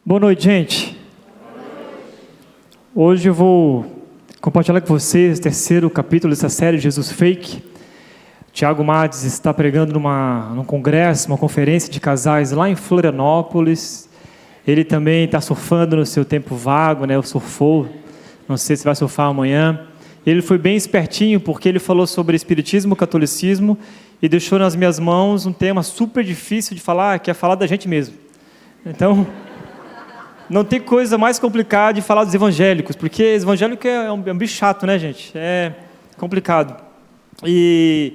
Boa noite, gente. Hoje eu vou compartilhar com vocês o terceiro capítulo dessa série Jesus Fake. Tiago Mates está pregando num congresso, uma conferência de casais lá em Florianópolis. Ele também está surfando no seu tempo vago, né? Surfou, não sei se vai surfar amanhã. Ele foi bem espertinho porque ele falou sobre espiritismo, catolicismo e deixou nas minhas mãos um tema super difícil de falar, que é falar da gente mesmo. Então, não tem coisa mais complicada de falar dos evangélicos, porque evangélico é um bicho chato, né, gente? É complicado. E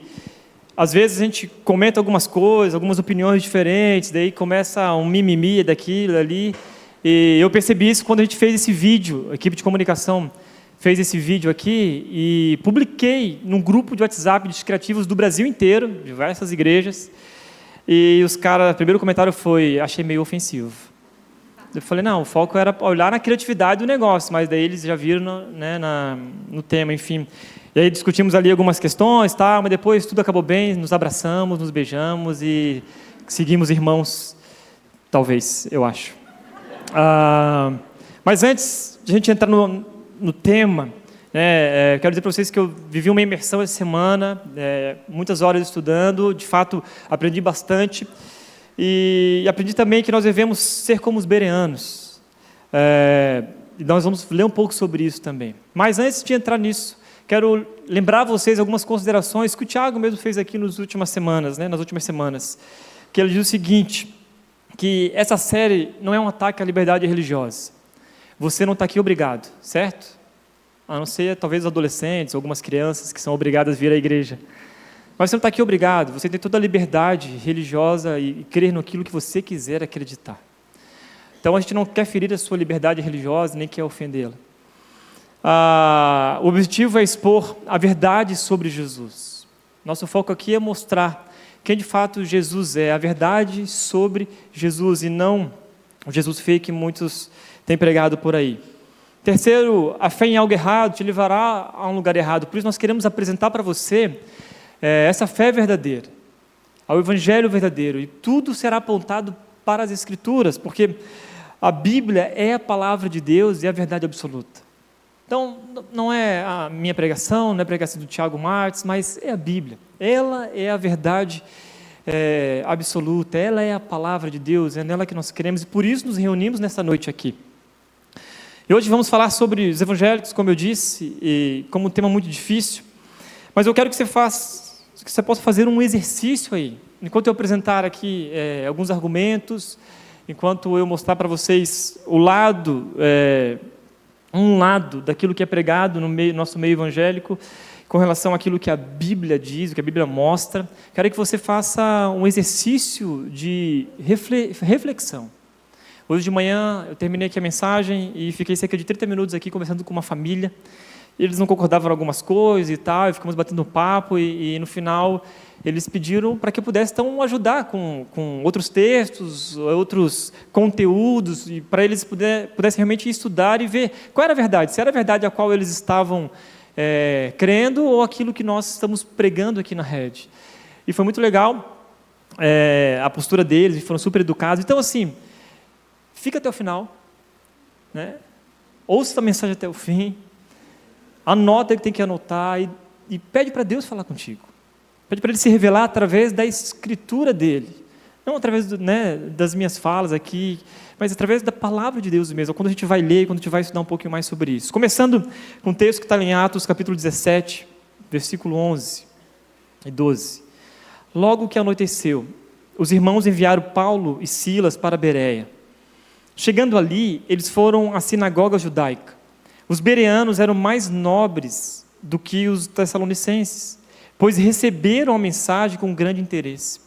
às vezes a gente comenta algumas coisas, algumas opiniões diferentes, daí começa um mimimi daquilo ali. E eu percebi isso quando a gente fez esse vídeo, a equipe de comunicação fez esse vídeo aqui e publiquei num grupo de WhatsApp de criativos do Brasil inteiro, diversas igrejas. E os caras, o primeiro comentário foi: achei meio ofensivo. Eu falei, não, o foco era olhar na criatividade do negócio, mas daí eles já viram no tema, enfim. E aí discutimos ali algumas questões, mas depois tudo acabou bem, nos abraçamos, nos beijamos e seguimos irmãos, talvez, eu acho. Mas antes de a gente entrar no tema, quero dizer para vocês que eu vivi uma imersão essa semana, muitas horas estudando, de fato aprendi bastante. E aprendi também que nós devemos ser como os bereanos. E nós vamos ler um pouco sobre isso também. Mas antes de entrar nisso, quero lembrar a vocês algumas considerações que o Tiago mesmo fez aqui nas últimas semanas. Que ele diz o seguinte, que essa série não é um ataque à liberdade religiosa. Você não está aqui obrigado, certo? A não ser talvez os adolescentes, algumas crianças que são obrigadas a vir à igreja. Mas você não está aqui obrigado, você tem toda a liberdade religiosa e crer naquilo que você quiser acreditar. Então, a gente não quer ferir a sua liberdade religiosa, nem quer ofendê-la. O objetivo é expor a verdade sobre Jesus. Nosso foco aqui é mostrar quem de fato Jesus é, a verdade sobre Jesus, e não o Jesus fake que muitos têm pregado por aí. Terceiro, a fé em algo errado te levará a um lugar errado. Por isso, nós queremos apresentar para você essa fé verdadeira, ao evangelho verdadeiro, e tudo será apontado para as Escrituras, porque a Bíblia é a palavra de Deus e a verdade absoluta. Então, não é a minha pregação, não é a pregação do Tiago Mates, mas é a Bíblia. Ela é a verdade absoluta, ela é a palavra de Deus, é nela que nós queremos, e por isso nos reunimos nessa noite aqui. E hoje vamos falar sobre os evangélicos, como eu disse, e como um tema muito difícil, mas eu quero que você possa fazer um exercício aí, enquanto eu apresentar aqui alguns argumentos, enquanto eu mostrar para vocês um lado daquilo que é pregado no nosso meio evangélico, com relação àquilo que a Bíblia diz, o que a Bíblia mostra. Quero que você faça um exercício de reflexão. Hoje de manhã eu terminei aqui a mensagem e fiquei cerca de 30 minutos aqui conversando com uma família. Eles não concordavam em algumas coisas e tal, e ficamos batendo papo, e no final eles pediram para que eu pudesse então ajudar com outros textos, outros conteúdos, e para eles pudessem realmente estudar e ver qual era a verdade, se era a verdade a qual eles estavam crendo ou aquilo que nós estamos pregando aqui na rede. E foi muito legal a postura deles, e foram super educados. Então, assim, fica até o final, né? Ouça a mensagem até o fim, anota o que tem que anotar e pede para Deus falar contigo. Pede para Ele se revelar através da Escritura dEle. Não através das minhas falas aqui, mas através da palavra de Deus mesmo. Quando a gente vai ler, quando a gente vai estudar um pouquinho mais sobre isso. Começando com um texto que está em Atos, capítulo 17, versículo 11 e 12. Logo que anoiteceu, os irmãos enviaram Paulo e Silas para Bereia. Chegando ali, eles foram à sinagoga judaica. Os bereanos eram mais nobres do que os tessalonicenses, pois receberam a mensagem com grande interesse.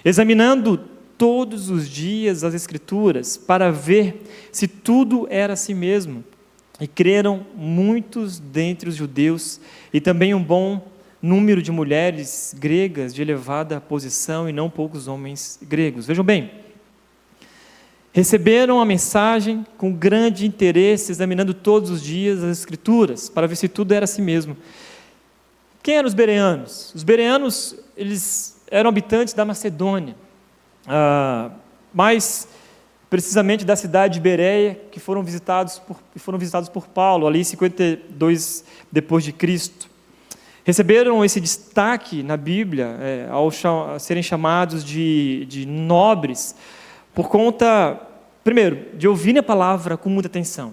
Examinando todos os dias as Escrituras, para ver se tudo era assim mesmo, E creram muitos dentre os judeus, e também um bom número de mulheres gregas de elevada posição, e não poucos homens gregos. Vejam bem, receberam a mensagem com grande interesse, examinando todos os dias as Escrituras, para ver se tudo era assim mesmo. Quem eram os bereanos? Os bereanos, eles eram habitantes da Macedônia, mais precisamente da cidade de Bereia, que foram visitados por Paulo, ali em 52 depois de Cristo. Receberam esse destaque na Bíblia, ao serem chamados de nobres, por conta, primeiro, de ouvirem a palavra com muita atenção.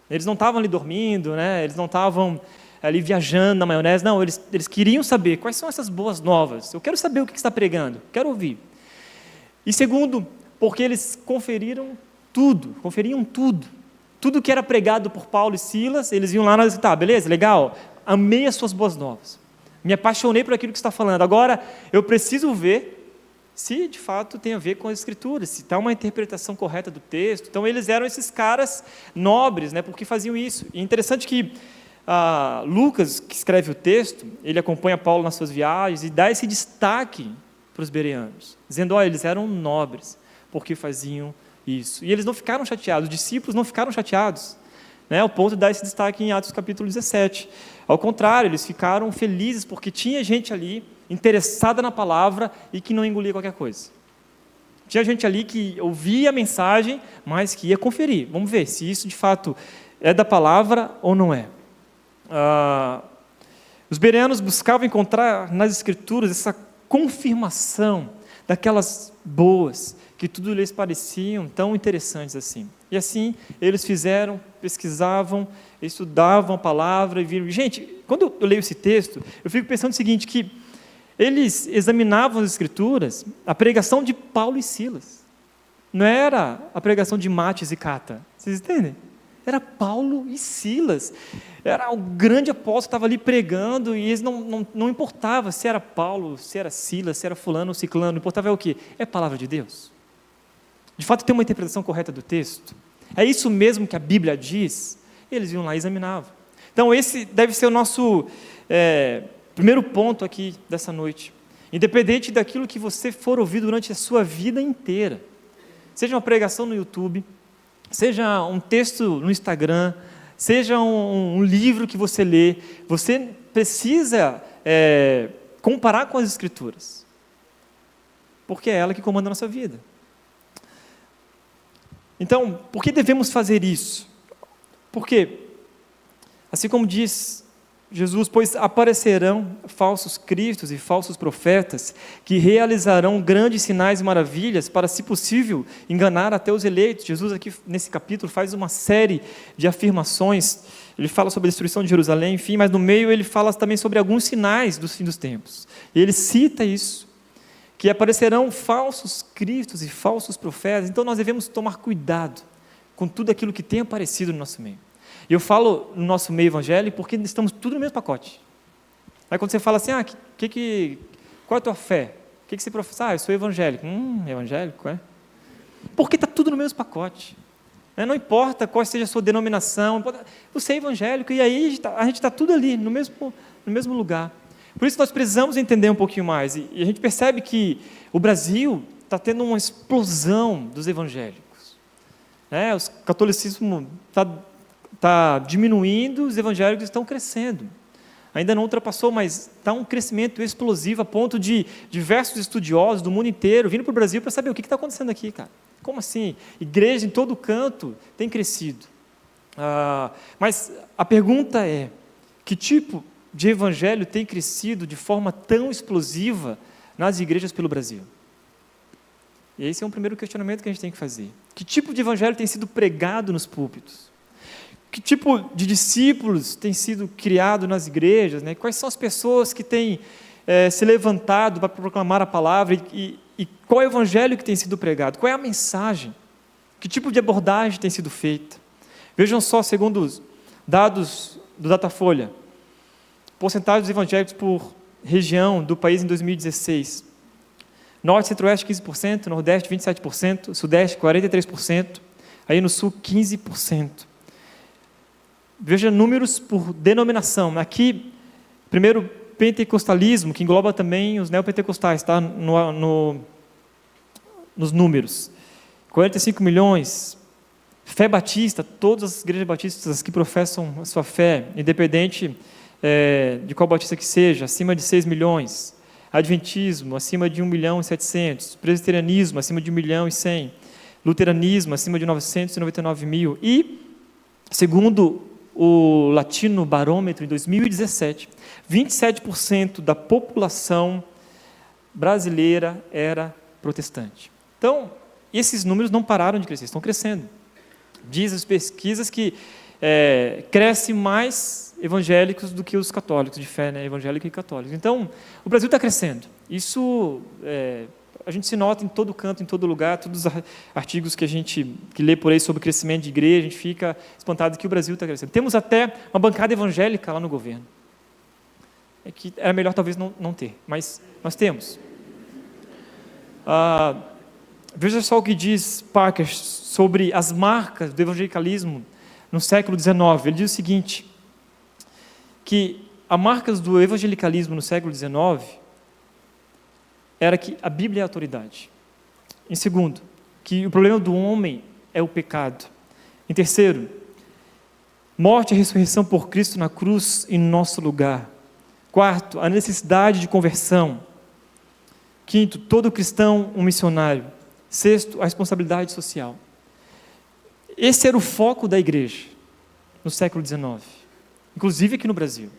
Eles não estavam ali dormindo, né? Eles não estavam ali viajando na maionese, não, eles queriam saber quais são essas boas novas. Eu quero saber o que está pregando, quero ouvir. E segundo, porque eles conferiam tudo que era pregado por Paulo e Silas, eles iam lá e diziam, tá, beleza, legal, amei as suas boas novas, me apaixonei por aquilo que você está falando, agora eu preciso ver se de fato tem a ver com as Escrituras, se está uma interpretação correta do texto. Então eles eram esses caras nobres, né, porque faziam isso. E é interessante que Lucas, que escreve o texto, ele acompanha Paulo nas suas viagens e dá esse destaque para os bereanos, dizendo, olha, eles eram nobres, porque faziam isso. E eles não ficaram chateados, os discípulos não ficaram chateados, né, ao ponto de dar esse destaque em Atos capítulo 17. Ao contrário, eles ficaram felizes, porque tinha gente ali interessada na palavra e que não engolia qualquer coisa. Tinha gente ali que ouvia a mensagem, mas que ia conferir. Vamos ver se isso de fato é da palavra ou não é. Os bereanos buscavam encontrar nas Escrituras essa confirmação daquelas boas, que tudo lhes pareciam tão interessantes assim. E assim eles fizeram, pesquisavam, estudavam a palavra e viram. Gente, quando eu leio esse texto, eu fico pensando o seguinte, que eles examinavam as Escrituras, a pregação de Paulo e Silas. Não era a pregação de Mates e Cata. Vocês entendem? Era Paulo e Silas. Era o grande apóstolo que estava ali pregando, e eles não importava se era Paulo, se era Silas, se era fulano ou ciclano, importava é o quê? É a palavra de Deus. De fato, tem uma interpretação correta do texto. É isso mesmo que a Bíblia diz. Eles iam lá e examinavam. Então, esse deve ser o nosso primeiro ponto aqui dessa noite. Independente daquilo que você for ouvir durante a sua vida inteira, seja uma pregação no YouTube, seja um texto no Instagram, seja um livro que você lê, você precisa comparar com as Escrituras, porque é ela que comanda a nossa vida. Então, por que devemos fazer isso? Porque, assim como diz Jesus, pois aparecerão falsos cristos e falsos profetas, que realizarão grandes sinais e maravilhas, para, se possível, enganar até os eleitos. Jesus aqui, nesse capítulo, faz uma série de afirmações. Ele fala sobre a destruição de Jerusalém, enfim, mas no meio ele fala também sobre alguns sinais do fim dos tempos. E ele cita isso, que aparecerão falsos cristos e falsos profetas. Então nós devemos tomar cuidado com tudo aquilo que tem aparecido no nosso meio. E eu falo no nosso meio evangélico porque estamos tudo no mesmo pacote. Aí quando você fala assim, qual é a tua fé? O que você professa? Eu sou evangélico. Evangélico, é? Porque está tudo no mesmo pacote. Não importa qual seja a sua denominação, você é evangélico, e aí a gente está tudo ali, no mesmo lugar. Por isso nós precisamos entender um pouquinho mais. E a gente percebe que o Brasil está tendo uma explosão dos evangélicos. O catolicismo está diminuindo, os evangélicos estão crescendo. Ainda não ultrapassou, mas está um crescimento explosivo a ponto de diversos estudiosos do mundo inteiro vindo para o Brasil para saber o que está acontecendo aqui, cara. Como assim? Igreja em todo canto tem crescido. Mas a pergunta é, que tipo de evangelho tem crescido de forma tão explosiva nas igrejas pelo Brasil? E esse é um primeiro questionamento que a gente tem que fazer. Que tipo de evangelho tem sido pregado nos púlpitos? Que tipo de discípulos tem sido criado nas igrejas? Né? Quais são as pessoas que têm se levantado para proclamar a palavra? E qual é o evangelho que tem sido pregado? Qual é a mensagem? Que tipo de abordagem tem sido feita? Vejam só, segundo os dados do Datafolha, porcentagem dos evangélicos por região do país em 2016. Norte e Centro-Oeste, 15%, Nordeste, 27%, Sudeste, 43%, aí no Sul, 15%. Veja números por denominação. Aqui, primeiro, pentecostalismo, que engloba também os neopentecostais, tá? Nos números. 45 milhões. Fé batista, todas as igrejas batistas que professam a sua fé, independente de qual batista que seja, acima de 6 milhões. Adventismo, acima de 1.700.000. Presbiterianismo, acima de 1.100.000. Luteranismo, acima de 999.000. E, segundo o Latino Barômetro, em 2017, 27% da população brasileira era protestante. Então, esses números não pararam de crescer, estão crescendo. Diz as pesquisas que cresce mais evangélicos do que os católicos, de fé, né, evangélica e católicos. Então, o Brasil está crescendo. Isso a gente se nota em todo canto, em todo lugar, todos os artigos que a gente lê por aí sobre crescimento de igreja, a gente fica espantado que o Brasil está crescendo. Temos até uma bancada evangélica lá no governo. É que era melhor talvez não ter, mas nós temos. Veja só o que diz Parker sobre as marcas do evangelicalismo no século XIX. Ele diz o seguinte, que as marcas do evangelicalismo no século XIX era que a Bíblia é a autoridade. Em segundo, que o problema do homem é o pecado. Em terceiro, morte e ressurreição por Cristo na cruz em nosso lugar. Quarto, a necessidade de conversão. Quinto, todo cristão um missionário. Sexto, a responsabilidade social. Esse era o foco da igreja no século XIX, inclusive aqui no Brasil.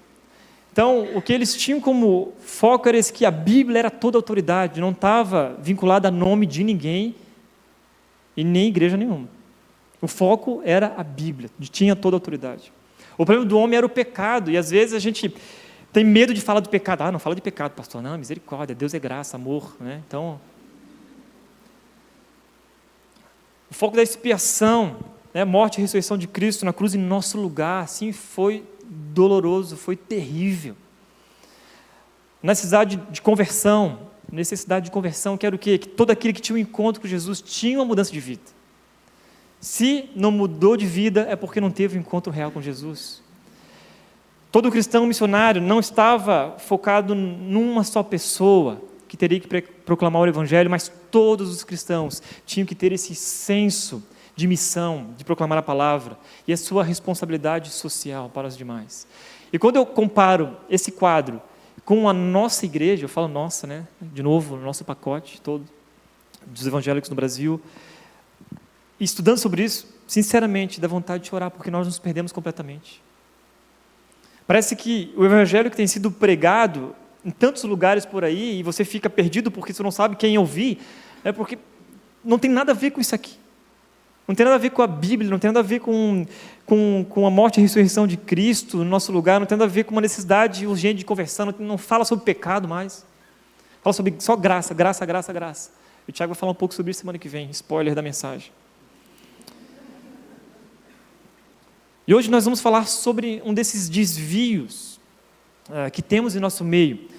Então, o que eles tinham como foco era esse, que a Bíblia era toda autoridade, não estava vinculada a nome de ninguém e nem igreja nenhuma. O foco era a Bíblia, tinha toda a autoridade. O problema do homem era o pecado, e às vezes a gente tem medo de falar do pecado. Não fala de pecado, pastor. Não, misericórdia, Deus é graça, amor, né? Então, o foco da expiação, né? Morte e ressurreição de Cristo na cruz em nosso lugar, assim foi doloroso, foi terrível. Necessidade de conversão, que era o quê? Que todo aquele que tinha um encontro com Jesus tinha uma mudança de vida. Se não mudou de vida, é porque não teve um encontro real com Jesus. Todo cristão missionário não estava focado numa só pessoa que teria que proclamar o Evangelho, mas todos os cristãos tinham que ter esse senso de missão, de proclamar a palavra, e a sua responsabilidade social para os demais. E quando eu comparo esse quadro com a nossa igreja, eu falo nossa, né? De novo, o nosso pacote todo dos evangélicos no Brasil, e estudando sobre isso, sinceramente, dá vontade de chorar, porque nós nos perdemos completamente. Parece que o evangelho que tem sido pregado em tantos lugares por aí, e você fica perdido porque você não sabe quem ouvir, é porque não tem nada a ver com isso aqui. Não tem nada a ver com a Bíblia, não tem nada a ver com a morte e a ressurreição de Cristo no nosso lugar, não tem nada a ver com uma necessidade urgente de conversão, não fala sobre pecado mais. Fala sobre só graça, graça, graça, graça. E o Tiago vai falar um pouco sobre isso semana que vem, spoiler da mensagem. E hoje nós vamos falar sobre um desses desvios que temos em nosso meio.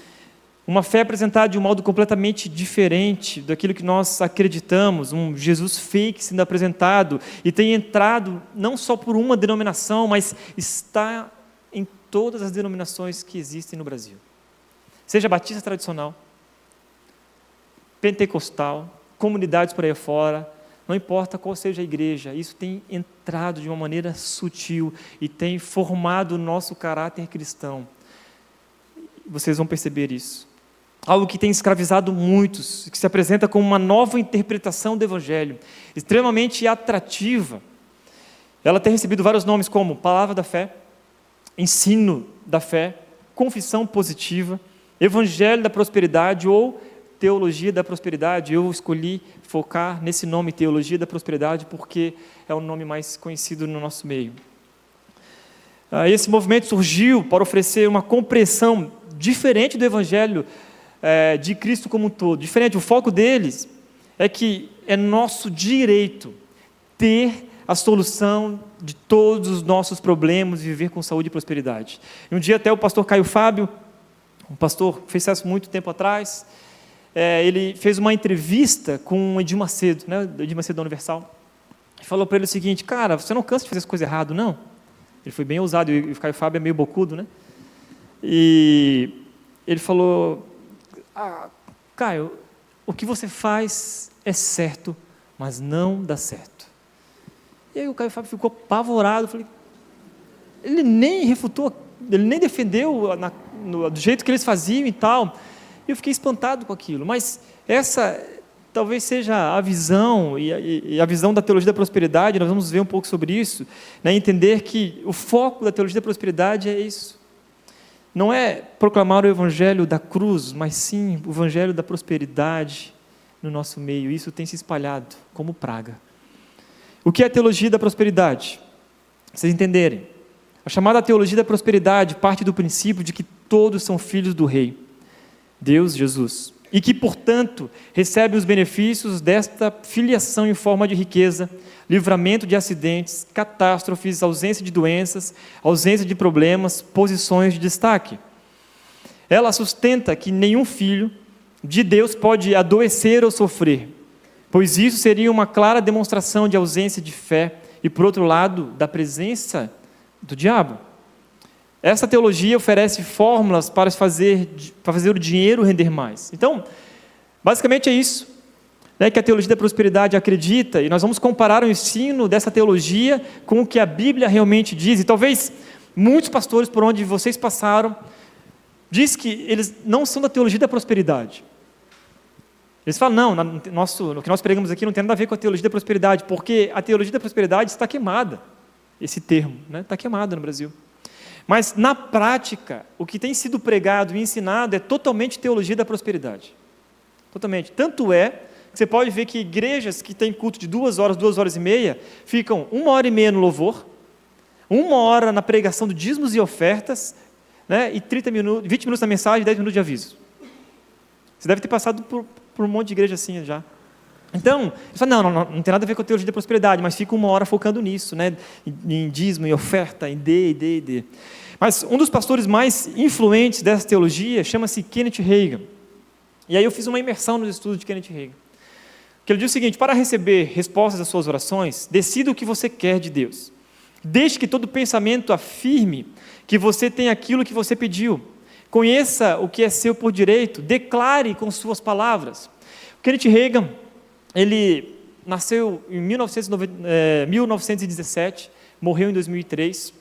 Uma fé apresentada de um modo completamente diferente daquilo que nós acreditamos, um Jesus fake sendo apresentado e tem entrado não só por uma denominação, mas está em todas as denominações que existem no Brasil. Seja batista tradicional, pentecostal, comunidades por aí fora, não importa qual seja a igreja, isso tem entrado de uma maneira sutil e tem formado o nosso caráter cristão. Vocês vão perceber isso. Algo que tem escravizado muitos, que se apresenta como uma nova interpretação do Evangelho, extremamente atrativa. Ela tem recebido vários nomes como Palavra da Fé, Ensino da Fé, Confissão Positiva, Evangelho da Prosperidade ou Teologia da Prosperidade. Eu escolhi focar nesse nome, Teologia da Prosperidade, porque é o nome mais conhecido no nosso meio. Esse movimento surgiu para oferecer uma compreensão diferente do Evangelho de Cristo como um todo. Diferente, o foco deles é que é nosso direito ter a solução de todos os nossos problemas e viver com saúde e prosperidade. E um dia até o pastor Caio Fábio, um pastor que fez isso muito tempo atrás, ele fez uma entrevista com o Edir Macedo, né, Edir Macedo da Universal, e falou para ele o seguinte: cara, você não cansa de fazer as coisas erradas, não? Ele foi bem ousado, e o Caio Fábio é meio bocudo, né? E ele falou, Caio, o que você faz é certo, mas não dá certo. E aí o Caio Fábio ficou apavorado, falei, ele nem refutou, ele nem defendeu do jeito que eles faziam e tal. E eu fiquei espantado com aquilo, mas essa talvez seja a visão, e a visão da teologia da prosperidade, nós vamos ver um pouco sobre isso, né? Entender que o foco da teologia da prosperidade é isso. Não é proclamar o evangelho da cruz, mas sim o evangelho da prosperidade no nosso meio. Isso tem se espalhado como praga. O que é a teologia da prosperidade? Pra vocês entenderem. A chamada teologia da prosperidade parte do princípio de que todos são filhos do Rei, Deus, Jesus, e que, portanto, recebem os benefícios desta filiação em forma de riqueza, livramento de acidentes, catástrofes, ausência de doenças, ausência de problemas, posições de destaque. Ela sustenta que nenhum filho de Deus pode adoecer ou sofrer, pois isso seria uma clara demonstração de ausência de fé e, por outro lado, da presença do diabo. Essa teologia oferece fórmulas para fazer o dinheiro render mais. Então, basicamente é isso, né, que a teologia da prosperidade acredita, e nós vamos comparar o ensino dessa teologia com o que a Bíblia realmente diz. E talvez muitos pastores por onde vocês passaram diz que eles não são da teologia da prosperidade. Eles falam, não, o que nós pregamos aqui não tem nada a ver com a teologia da prosperidade, porque a teologia da prosperidade está queimada, esse termo, né, está queimado no Brasil. Mas, na prática, o que tem sido pregado e ensinado é totalmente teologia da prosperidade. Totalmente. Tanto é que você pode ver que igrejas que têm culto de 2 horas, 2 horas e meia, ficam 1h30 no louvor, 1 hora na pregação de dízimos e ofertas, né, e 20 minutos na mensagem e 10 minutos de aviso. Você deve ter passado por um monte de igreja assim já. Então, eles falam, não tem nada a ver com a teologia da prosperidade, mas fica 1 hora focando nisso, né? Em dízimo, em oferta, em D. Mas um dos pastores mais influentes dessa teologia chama-se Kenneth Hagin. E aí eu fiz uma imersão nos estudos de Kenneth Hagin. Que ele diz o seguinte: para receber respostas às suas orações, decida o que você quer de Deus. Deixe que todo pensamento afirme que você tem aquilo que você pediu. Conheça o que é seu por direito, declare com suas palavras. O Kenneth Hagin, ele nasceu em 1917, morreu em 2003.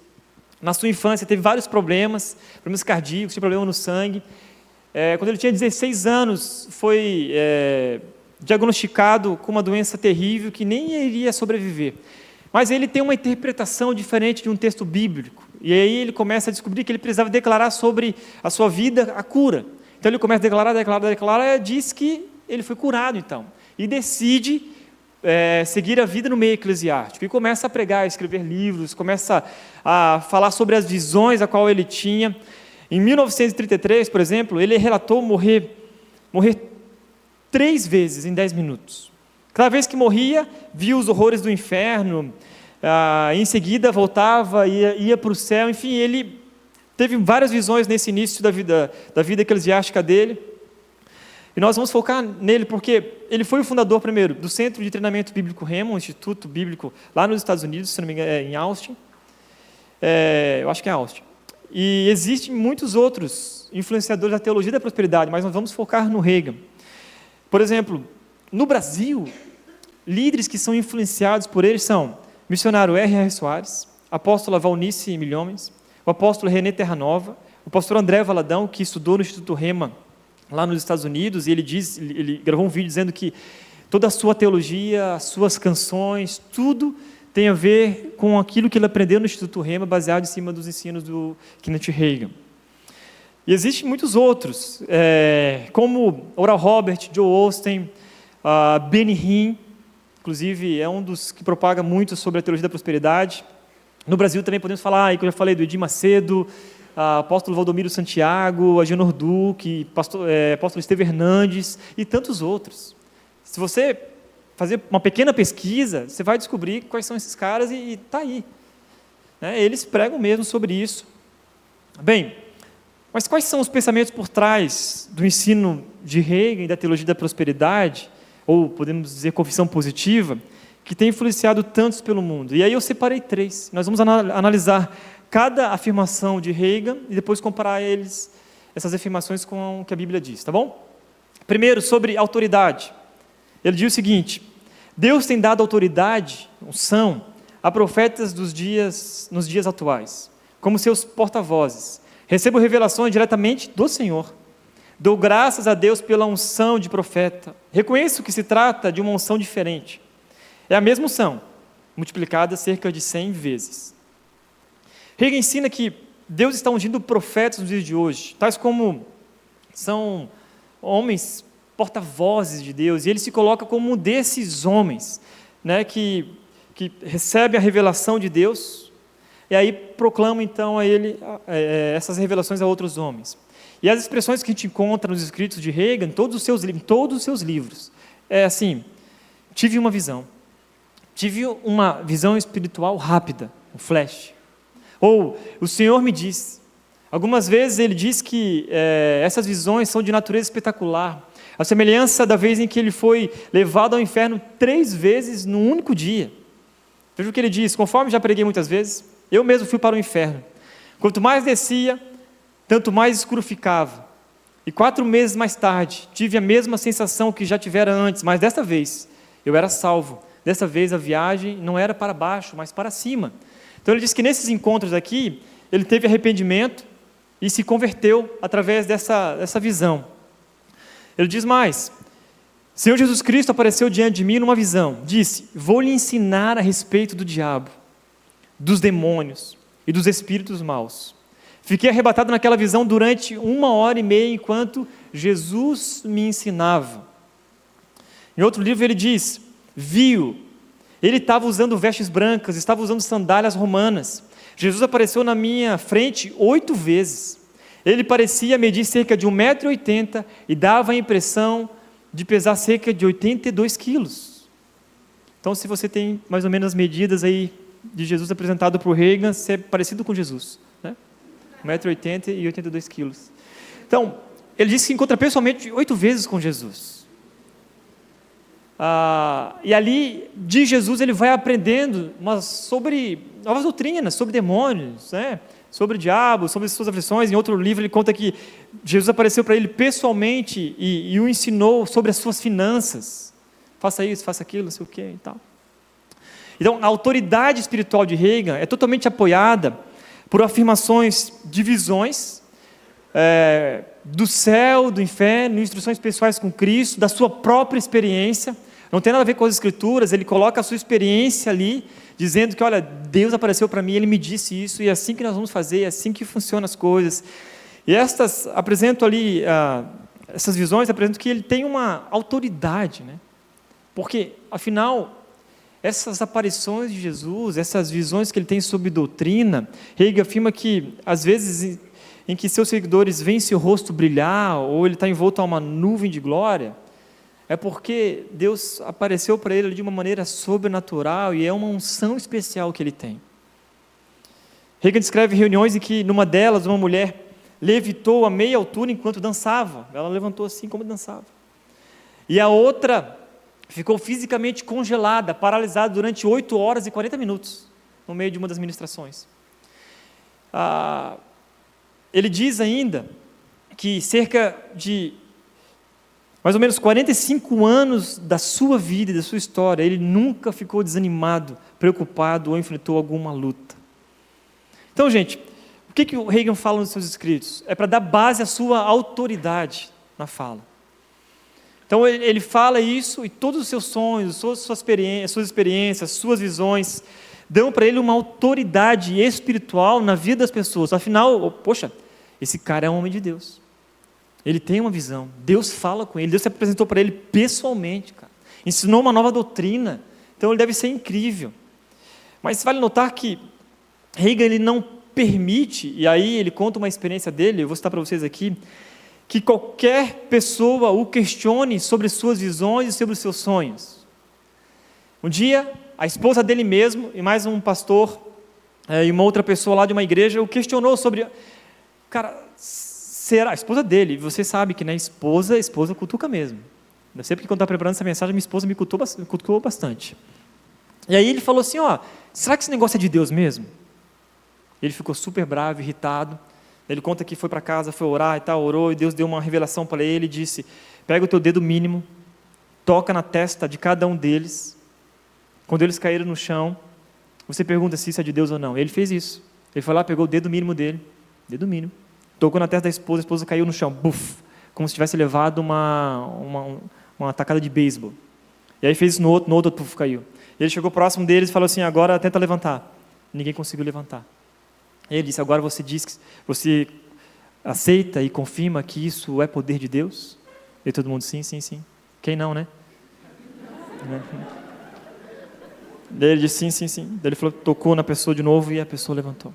Na sua infância teve vários problemas cardíacos, tinha problema no sangue. Quando ele tinha 16 anos, foi diagnosticado com uma doença terrível que nem iria sobreviver. Mas ele tem uma interpretação diferente de um texto bíblico. E aí ele começa a descobrir que ele precisava declarar sobre a sua vida a cura. Então ele começa a declarar, e diz que ele foi curado então. E decide seguir a vida no meio eclesiástico. E começa a pregar, a escrever livros, começa a falar sobre as visões a qual ele tinha. Em 1933, por exemplo, ele relatou morrer 3 vezes em 10 minutos. Cada vez que morria, via os horrores do inferno, em seguida voltava, ia para o céu, enfim, ele teve várias visões nesse início da vida eclesiástica dele. E nós vamos focar nele porque ele foi o fundador, primeiro, do Centro de Treinamento Bíblico Rema, um instituto bíblico lá nos Estados Unidos, se não me engano, em Austin. Eu acho que é Austin. E existem muitos outros influenciadores da teologia da prosperidade, mas nós vamos focar no Hagin. Por exemplo, no Brasil, líderes que são influenciados por ele são o missionário R.R. Soares, a apóstola Valnice Milhomens, o apóstolo René Terranova, o pastor André Valadão, que estudou no Instituto Rema, lá nos Estados Unidos, e ele gravou um vídeo dizendo que toda a sua teologia, as suas canções, tudo tem a ver com aquilo que ele aprendeu no Instituto Rema, baseado em cima dos ensinos do Kenneth Hagin. E existem muitos outros, como Oral Roberts, Joel Osteen, Benny Hinn, inclusive é um dos que propaga muito sobre a teologia da prosperidade. No Brasil também podemos falar, que eu já falei, do Edir Macedo, apóstolo Valdomiro Santiago, Agenor Duque, apóstolo Estevão Hernandes e tantos outros. Se você fazer uma pequena pesquisa, você vai descobrir quais são esses caras e está aí. Eles pregam mesmo sobre isso. Bem, mas quais são os pensamentos por trás do ensino de Hagin e da teologia da prosperidade, ou podemos dizer confissão positiva, que tem influenciado tantos pelo mundo. E aí eu separei 3. Nós vamos analisar cada afirmação de Reagan e depois comparar essas afirmações com o que a Bíblia diz, tá bom? Primeiro, sobre autoridade. Ele diz o seguinte: Deus tem dado autoridade, unção, a profetas nos dias atuais, como seus porta-vozes. Recebo revelações diretamente do Senhor. Dou graças a Deus pela unção de profeta. Reconheço que se trata de uma unção diferente. É a mesma unção, multiplicada cerca de 100 vezes. Reagan ensina que Deus está ungindo profetas nos dias de hoje, tais como são homens porta-vozes de Deus, e ele se coloca como um desses homens, né, que recebe a revelação de Deus, e aí proclama então a ele essas revelações a outros homens. E as expressões que a gente encontra nos escritos de Reagan, em todos os seus livros, é assim: tive uma visão espiritual rápida, um flash, ou o Senhor me disse. Algumas vezes ele diz que essas visões são de natureza espetacular, a semelhança da vez em que ele foi levado ao inferno 3 vezes num único dia. Veja o que ele diz: conforme já preguei muitas vezes, eu mesmo fui para o inferno. Quanto mais descia, tanto mais escuro ficava. E 4 meses mais tarde, tive a mesma sensação que já tivera antes, mas desta vez eu era salvo. Desta vez a viagem não era para baixo, mas para cima. Então ele diz que nesses encontros aqui, ele teve arrependimento e se converteu através dessa visão. Ele diz mais: Senhor Jesus Cristo apareceu diante de mim numa visão. Disse: vou lhe ensinar a respeito do diabo, dos demônios e dos espíritos maus. Fiquei arrebatado naquela visão durante 1h30 enquanto Jesus me ensinava. Em outro livro ele diz: viu, ele estava usando vestes brancas, estava usando sandálias romanas. Jesus apareceu na minha frente 8 vezes. Ele parecia medir cerca de 1,80 m e dava a impressão de pesar cerca de 82 quilos. Então, se você tem mais ou menos as medidas aí de Jesus apresentado por Reagan, você é parecido com Jesus, né? 1,80 m e 82 quilos. Então, ele disse que encontra pessoalmente 8 vezes com Jesus. E ali, de Jesus, ele vai aprendendo sobre novas doutrinas, sobre demônios, né? Sobre o diabo, sobre as suas aflições. Em outro livro ele conta que Jesus apareceu para ele pessoalmente e o ensinou sobre as suas finanças. Faça isso, faça aquilo, não sei o que e tal. Então, a autoridade espiritual de Reagan é totalmente apoiada por afirmações de visões do céu, do inferno, instruções pessoais com Cristo, da sua própria experiência. Não tem nada a ver com as Escrituras, ele coloca a sua experiência ali, dizendo que, olha, Deus apareceu para mim, Ele me disse isso, e é assim que nós vamos fazer, é assim que funcionam as coisas. E apresento ali, essas visões, apresento que ele tem uma autoridade, né? Porque, afinal, essas aparições de Jesus, essas visões que ele tem sobre doutrina, Reagan afirma que, às vezes, em que seus seguidores veem seu rosto brilhar, ou ele está envolto a uma nuvem de glória, é porque Deus apareceu para ele de uma maneira sobrenatural e é uma unção especial que ele tem. Reagan descreve reuniões em que, numa delas, uma mulher levitou a meia altura enquanto dançava. Ela levantou assim como dançava. E a outra ficou fisicamente congelada, paralisada durante 8 horas e 40 minutos, no meio de uma das ministrações. Ele diz ainda que cerca de mais ou menos 45 anos da sua vida e da sua história, ele nunca ficou desanimado, preocupado ou enfrentou alguma luta. Então, gente, o que o Reagan fala nos seus escritos? É para dar base à sua autoridade na fala. Então, ele fala isso e todos os seus sonhos, suas experiências, suas visões, dão para ele uma autoridade espiritual na vida das pessoas. Afinal, poxa, esse cara é um homem de Deus. Ele tem uma visão, Deus fala com ele, Deus se apresentou para ele pessoalmente, cara. Ensinou uma nova doutrina, então ele deve ser incrível. Mas vale notar que Reagan ele não permite, e aí ele conta uma experiência dele, eu vou citar para vocês aqui, que qualquer pessoa o questione sobre suas visões e sobre os seus sonhos. Um dia, a esposa dele mesmo, e mais um pastor, e uma outra pessoa lá de uma igreja, o questionou sobre, cara, será a esposa dele? Você sabe que, né, esposa cutuca mesmo. Eu sei porque quando estava preparando essa mensagem, minha esposa me cutucou bastante. E aí ele falou assim, será que esse negócio é de Deus mesmo? Ele ficou super bravo, irritado. Ele conta que foi para casa, foi orar e tal, orou, e Deus deu uma revelação para ele e disse, pega o teu dedo mínimo, toca na testa de cada um deles. Quando eles caíram no chão, você pergunta se isso é de Deus ou não. Ele fez isso. Ele foi lá, pegou o dedo mínimo dele, dedo mínimo, tocou na testa da esposa, a esposa caiu no chão, buf, como se tivesse levado uma tacada de beisebol. E aí fez isso no outro puf, caiu. Ele chegou próximo deles e falou assim, agora tenta levantar. Ninguém conseguiu levantar. Ele disse, agora você diz que você aceita e confirma que isso é poder de Deus? E todo mundo, sim, sim, sim. Quem não, né? Daí ele disse, sim, sim, sim. Daí ele falou, tocou na pessoa de novo e a pessoa levantou.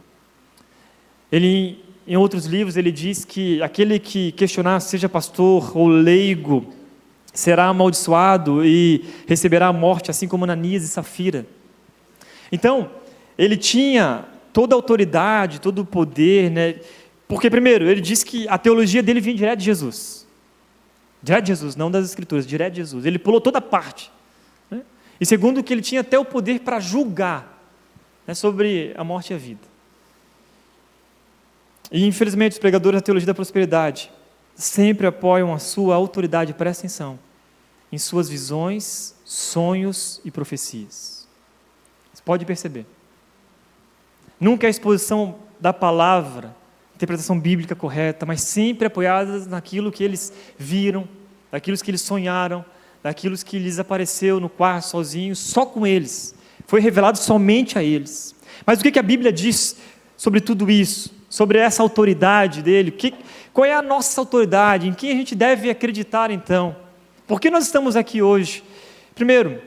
Ele, em outros livros, ele diz que aquele que questionar, seja pastor ou leigo, será amaldiçoado e receberá a morte, assim como Ananias e Safira. Então, ele tinha toda a autoridade, todo o poder, né? Porque, primeiro, ele diz que a teologia dele vinha direto de Jesus. Direto de Jesus, não das Escrituras, direto de Jesus. Ele pulou toda a parte. Né? E segundo, que ele tinha até o poder para julgar, né, sobre a morte e a vida. E, infelizmente, os pregadores da teologia da prosperidade sempre apoiam a sua autoridade, presta atenção, em suas visões, sonhos e profecias. Você pode perceber. Nunca é a exposição da palavra, interpretação bíblica correta, mas sempre apoiadas naquilo que eles viram, daquilo que eles sonharam, daquilo que lhes apareceu no quarto sozinhos, só com eles. Foi revelado somente a eles. Mas o que a Bíblia diz sobre tudo isso? Sobre essa autoridade dele? Qual é a nossa autoridade? Em quem a gente deve acreditar então? Por que nós estamos aqui hoje? Primeiro,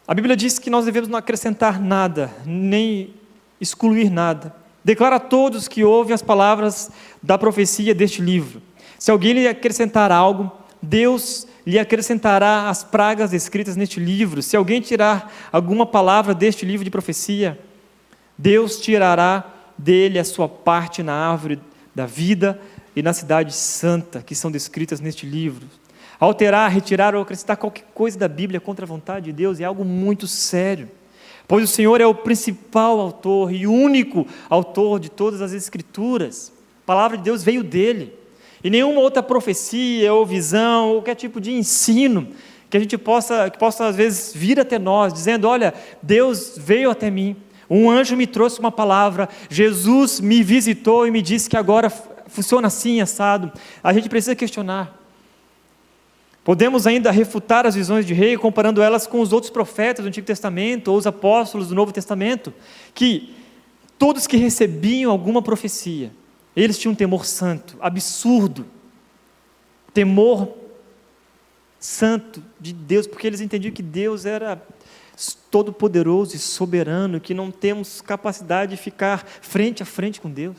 a Bíblia diz que nós devemos não acrescentar nada, nem excluir nada. Declara a todos que ouvem as palavras da profecia deste livro. Se alguém lhe acrescentar algo, Deus lhe acrescentará as pragas escritas neste livro. Se alguém tirar alguma palavra deste livro de profecia, Deus tirará dele a sua parte na árvore da vida e na cidade santa, que são descritas neste livro. Alterar, retirar ou acrescentar qualquer coisa da Bíblia contra a vontade de Deus é algo muito sério. Pois o Senhor é o principal autor e único autor de todas as Escrituras. A palavra de Deus veio dele. E nenhuma outra profecia ou visão, ou qualquer tipo de ensino que a gente possa às vezes vir até nós, dizendo, olha, Deus veio até mim, um anjo me trouxe uma palavra, Jesus me visitou e me disse que agora funciona assim, assado. A gente precisa questionar. Podemos ainda refutar as visões de rei, comparando elas com os outros profetas do Antigo Testamento, ou os apóstolos do Novo Testamento, que todos que recebiam alguma profecia, eles tinham um temor santo, absurdo, temor santo de Deus, porque eles entendiam que Deus era todo-poderoso e soberano, que não temos capacidade de ficar frente a frente com Deus.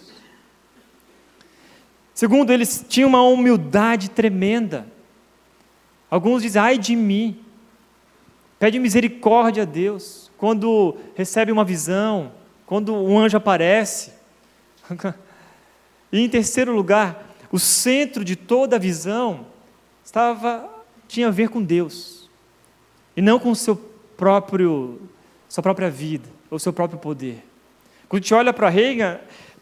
Segundo, eles tinham uma humildade tremenda. Alguns dizem, ai de mim, pede misericórdia a Deus, quando recebe uma visão, quando um anjo aparece. E em terceiro lugar, o centro de toda a visão tinha a ver com Deus, e não com sua própria vida, ou seu próprio poder. Quando a gente olha para Reagan,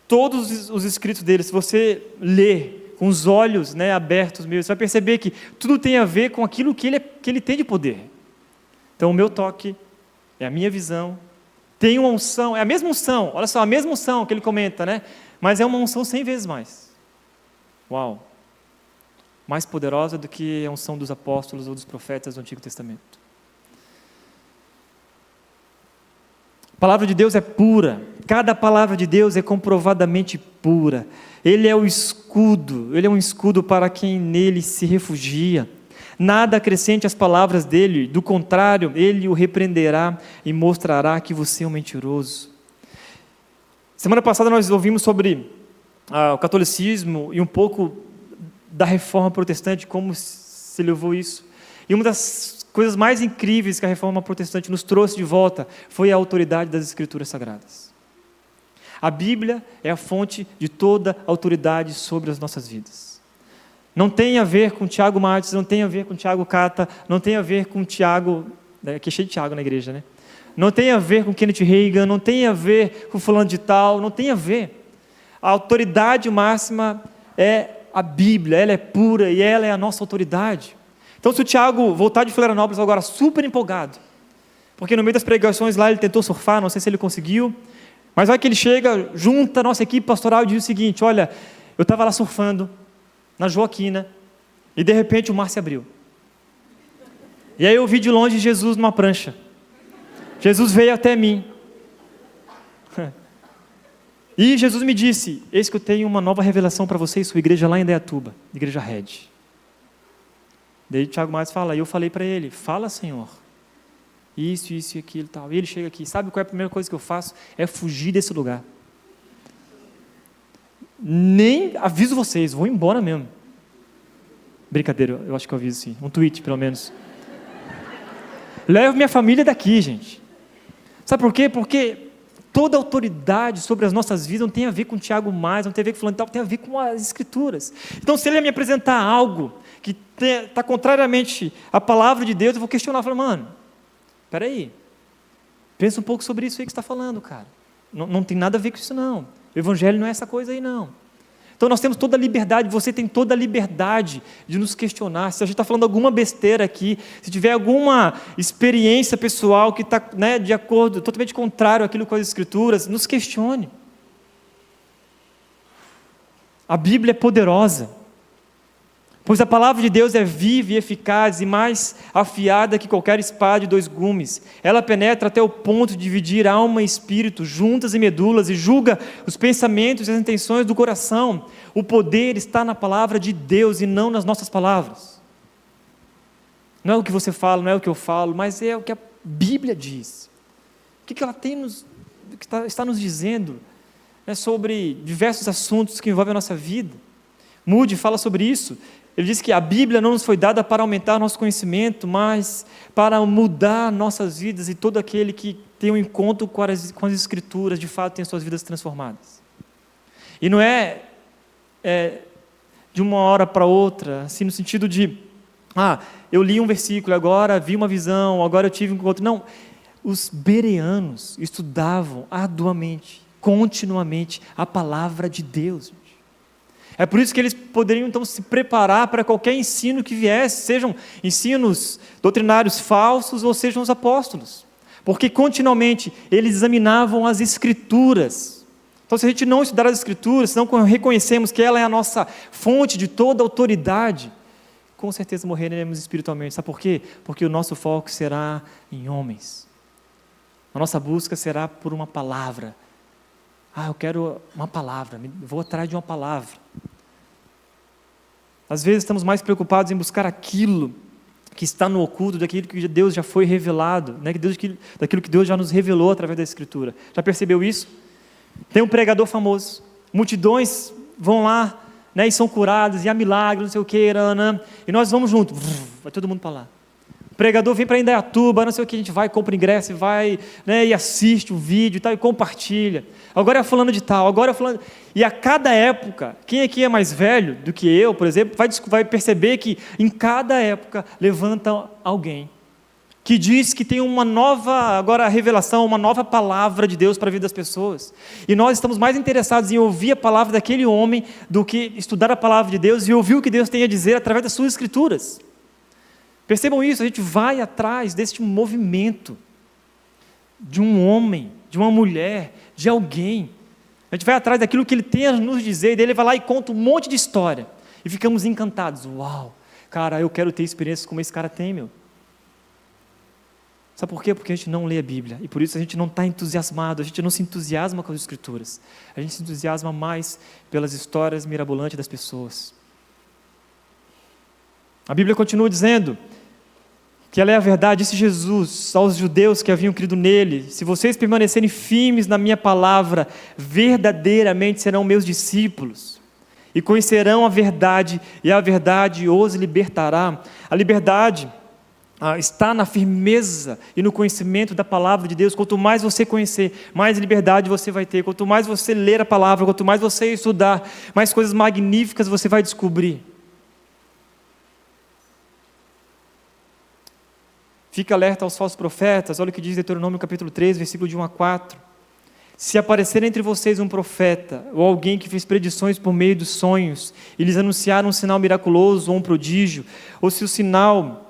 todos os escritos dele, se você ler com os olhos, né, abertos mesmo, você vai perceber que tudo tem a ver com aquilo que ele tem de poder. Então o meu toque é a minha visão, tem uma unção, é a mesma unção, olha só, a mesma unção que ele comenta, né? Mas é uma unção 100 vezes mais. Uau! Mais poderosa do que a unção dos apóstolos ou dos profetas do Antigo Testamento. A palavra de Deus é pura, cada palavra de Deus é comprovadamente pura. Ele é um escudo para quem nele se refugia. Nada acrescente às palavras dele, do contrário, ele o repreenderá e mostrará que você é um mentiroso. Semana passada nós ouvimos sobre o catolicismo e um pouco da reforma protestante, como se levou isso. E uma das coisas mais incríveis que a reforma protestante nos trouxe de volta foi a autoridade das Escrituras Sagradas. A Bíblia é a fonte de toda a autoridade sobre as nossas vidas. Não tem a ver com Tiago Matos, não tem a ver com Tiago Cata, não tem a ver com Tiago, que é cheio de Tiago na igreja, né? não tem a ver com Kenneth Reagan, não tem a ver com fulano de tal, não tem a ver. A autoridade máxima é a Bíblia, ela é pura e ela é a nossa autoridade. Então, se o Tiago voltar de Florianópolis agora super empolgado, porque no meio das pregações lá ele tentou surfar, não sei se ele conseguiu, mas vai que ele chega, junta a nossa equipe pastoral e diz o seguinte: olha, eu estava lá surfando, na Joaquina, e de repente o mar se abriu. E aí eu vi de longe Jesus numa prancha. Jesus veio até mim. E Jesus me disse: eis que eu tenho uma nova revelação para você e sua igreja lá em Indaiatuba, Igreja Red. Daí o Tiago Matos fala, e eu falei para ele: fala, Senhor, isso e aquilo e tal. E ele chega aqui, sabe qual é a primeira coisa que eu faço? É fugir desse lugar. Nem aviso vocês, vou embora mesmo. Brincadeira, eu acho que eu aviso sim, um tweet pelo menos. Levo minha família daqui, gente. Sabe por quê? Porque toda autoridade sobre as nossas vidas não tem a ver com o Tiago Mais, não tem a ver com fulano e tal, tem a ver com as Escrituras. Então, se ele me apresentar algo que está contrariamente à palavra de Deus, eu vou questionar, falar: mano, espera aí, pensa um pouco sobre isso aí que você está falando, cara. Não tem nada a ver com isso não. O Evangelho não é essa coisa aí não. Então nós temos toda a liberdade, você tem toda a liberdade de nos questionar. Se a gente está falando alguma besteira aqui, se tiver alguma experiência pessoal que está, né, de acordo, totalmente contrário àquilo com as Escrituras, nos questione. A Bíblia é poderosa, pois a palavra de Deus é viva e eficaz e mais afiada que qualquer espada de 2 gumes. Ela penetra até o ponto de dividir alma e espírito, juntas e medulas, e julga os pensamentos e as intenções do coração. O poder está na palavra de Deus e não nas nossas palavras. Não é o que você fala, não é o que eu falo, mas é o que a Bíblia diz. O que ela está nos dizendo, né, sobre diversos assuntos que envolvem a nossa vida. Moody fala sobre isso. Ele diz que a Bíblia não nos foi dada para aumentar nosso conhecimento, mas para mudar nossas vidas, e todo aquele que tem um encontro com as Escrituras, de fato, tem suas vidas transformadas. E não é de uma hora para outra, assim, no sentido de, eu li um versículo, agora vi uma visão, agora eu tive um encontro. Não, os bereanos estudavam arduamente, continuamente, a palavra de Deus. É por isso que eles poderiam então se preparar para qualquer ensino que viesse, sejam ensinos doutrinários falsos ou sejam os apóstolos, porque continuamente eles examinavam as Escrituras. Então, se a gente não estudar as Escrituras, se não reconhecemos que ela é a nossa fonte de toda autoridade, com certeza morreremos espiritualmente. Sabe por quê? Porque o nosso foco será em homens. A nossa busca será por uma palavra. Eu quero uma palavra, vou atrás de uma palavra. Às vezes estamos mais preocupados em buscar aquilo que está no oculto, daquilo que Deus já foi revelado, né? Daquilo que Deus já nos revelou através da Escritura. Já percebeu isso? Tem um pregador famoso, multidões vão lá, né, e são curados, e há milagres, não sei o que, e nós vamos junto, vai todo mundo para lá. O pregador vem para Indaiatuba, não sei o que, a gente vai, compra ingresso, e vai, né, e assiste o vídeo e tal, e compartilha. Agora é fulano de tal, agora é fulano. E a cada época, quem aqui é mais velho do que eu, por exemplo, vai perceber que em cada época levanta alguém que diz que tem uma nova, agora revelação, uma nova palavra de Deus para a vida das pessoas. E nós estamos mais interessados em ouvir a palavra daquele homem do que estudar a palavra de Deus e ouvir o que Deus tem a dizer através das suas Escrituras. Percebam isso, a gente vai atrás deste movimento de um homem, de uma mulher, de alguém. A gente vai atrás daquilo que ele tem a nos dizer, e daí ele vai lá e conta um monte de história. E ficamos encantados. Uau, cara, eu quero ter experiências como esse cara tem, meu. Sabe por quê? Porque a gente não lê a Bíblia. E por isso a gente não está entusiasmado, a gente não se entusiasma com as Escrituras. A gente se entusiasma mais pelas histórias mirabolantes das pessoas. A Bíblia continua dizendo que ela é a verdade. Disse Jesus aos judeus que haviam crido nele: se vocês permanecerem firmes na minha palavra, verdadeiramente serão meus discípulos, e conhecerão a verdade, e a verdade os libertará. A liberdade está na firmeza e no conhecimento da palavra de Deus. Quanto mais você conhecer, mais liberdade você vai ter. Quanto mais você ler a palavra, quanto mais você estudar, mais coisas magníficas você vai descobrir. Fica alerta aos falsos profetas. Olha o que diz Deuteronômio capítulo 3, versículo de 1 a 4. Se aparecer entre vocês um profeta, ou alguém que fez predições por meio dos sonhos, e lhes anunciar um sinal miraculoso ou um prodígio, ou se o sinal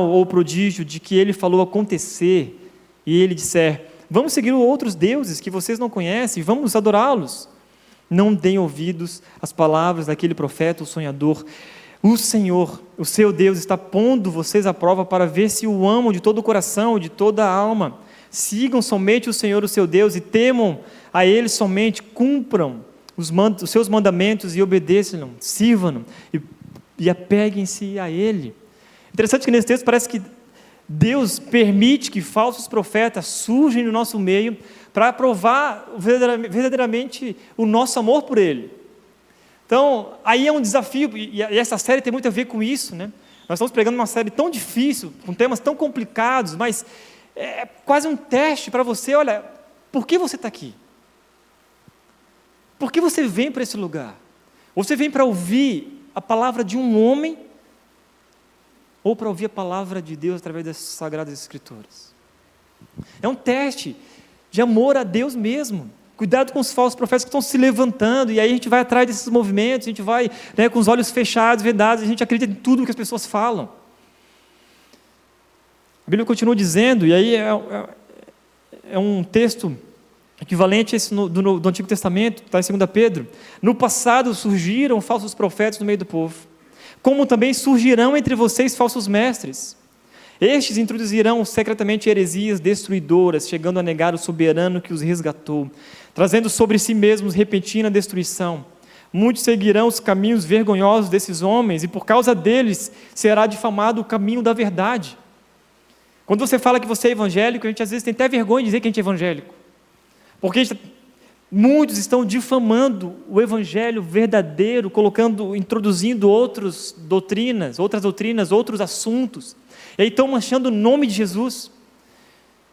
ou o prodígio de que ele falou acontecer, e ele disser, vamos seguir outros deuses que vocês não conhecem, vamos adorá-los. Não deem ouvidos às palavras daquele profeta, o sonhador. O Senhor, o seu Deus, está pondo vocês à prova para ver se o amam de todo o coração, de toda a alma. Sigam somente o Senhor, o seu Deus, e temam a Ele somente, cumpram os seus mandamentos e obedeçam, sirvam-no e apeguem-se a Ele. Interessante que nesse texto parece que Deus permite que falsos profetas surjam no nosso meio para provar verdadeiramente o nosso amor por Ele. Então, aí é um desafio, e essa série tem muito a ver com isso, né? Nós estamos pregando uma série tão difícil, com temas tão complicados, mas é quase um teste para você. Olha, por que você está aqui? Por que você vem para esse lugar? Você vem para ouvir a palavra de um homem, ou para ouvir a palavra de Deus através das Sagradas Escrituras? É um teste de amor a Deus mesmo. Cuidado com os falsos profetas que estão se levantando, e aí a gente vai atrás desses movimentos, a gente vai, né, com os olhos fechados, vedados, a gente acredita em tudo que as pessoas falam. A Bíblia continua dizendo, e aí é um texto equivalente a esse do Antigo Testamento, está em 2 Pedro. No passado surgiram falsos profetas no meio do povo, como também surgirão entre vocês falsos mestres. Estes introduzirão secretamente heresias destruidoras, chegando a negar o soberano que os resgatou, trazendo sobre si mesmos repentina destruição. Muitos seguirão os caminhos vergonhosos desses homens, e por causa deles será difamado o caminho da verdade. Quando você fala que você é evangélico, a gente às vezes tem até vergonha de dizer que a gente é evangélico, porque muitos estão difamando o evangelho verdadeiro, introduzindo outras doutrinas, outros assuntos, e aí estão manchando o nome de Jesus,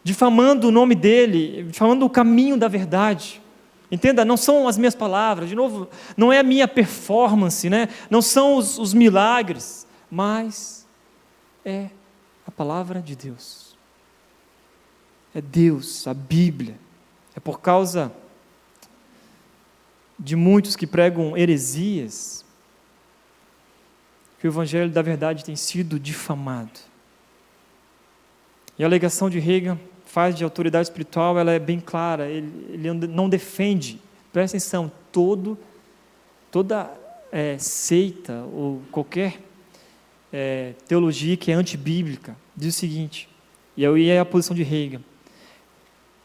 difamando o nome dele, difamando o caminho da verdade. Entenda, não são as minhas palavras, de novo, não é a minha performance, né? Não são os milagres, mas é a palavra de Deus. É Deus, a Bíblia. É por causa de muitos que pregam heresias que o evangelho da verdade tem sido difamado. E a alegação de Reagan faz de autoridade espiritual, ela é bem clara, ele não defende, presta atenção, toda seita ou qualquer teologia que é antibíblica, diz o seguinte, e aí é a posição de Reagan,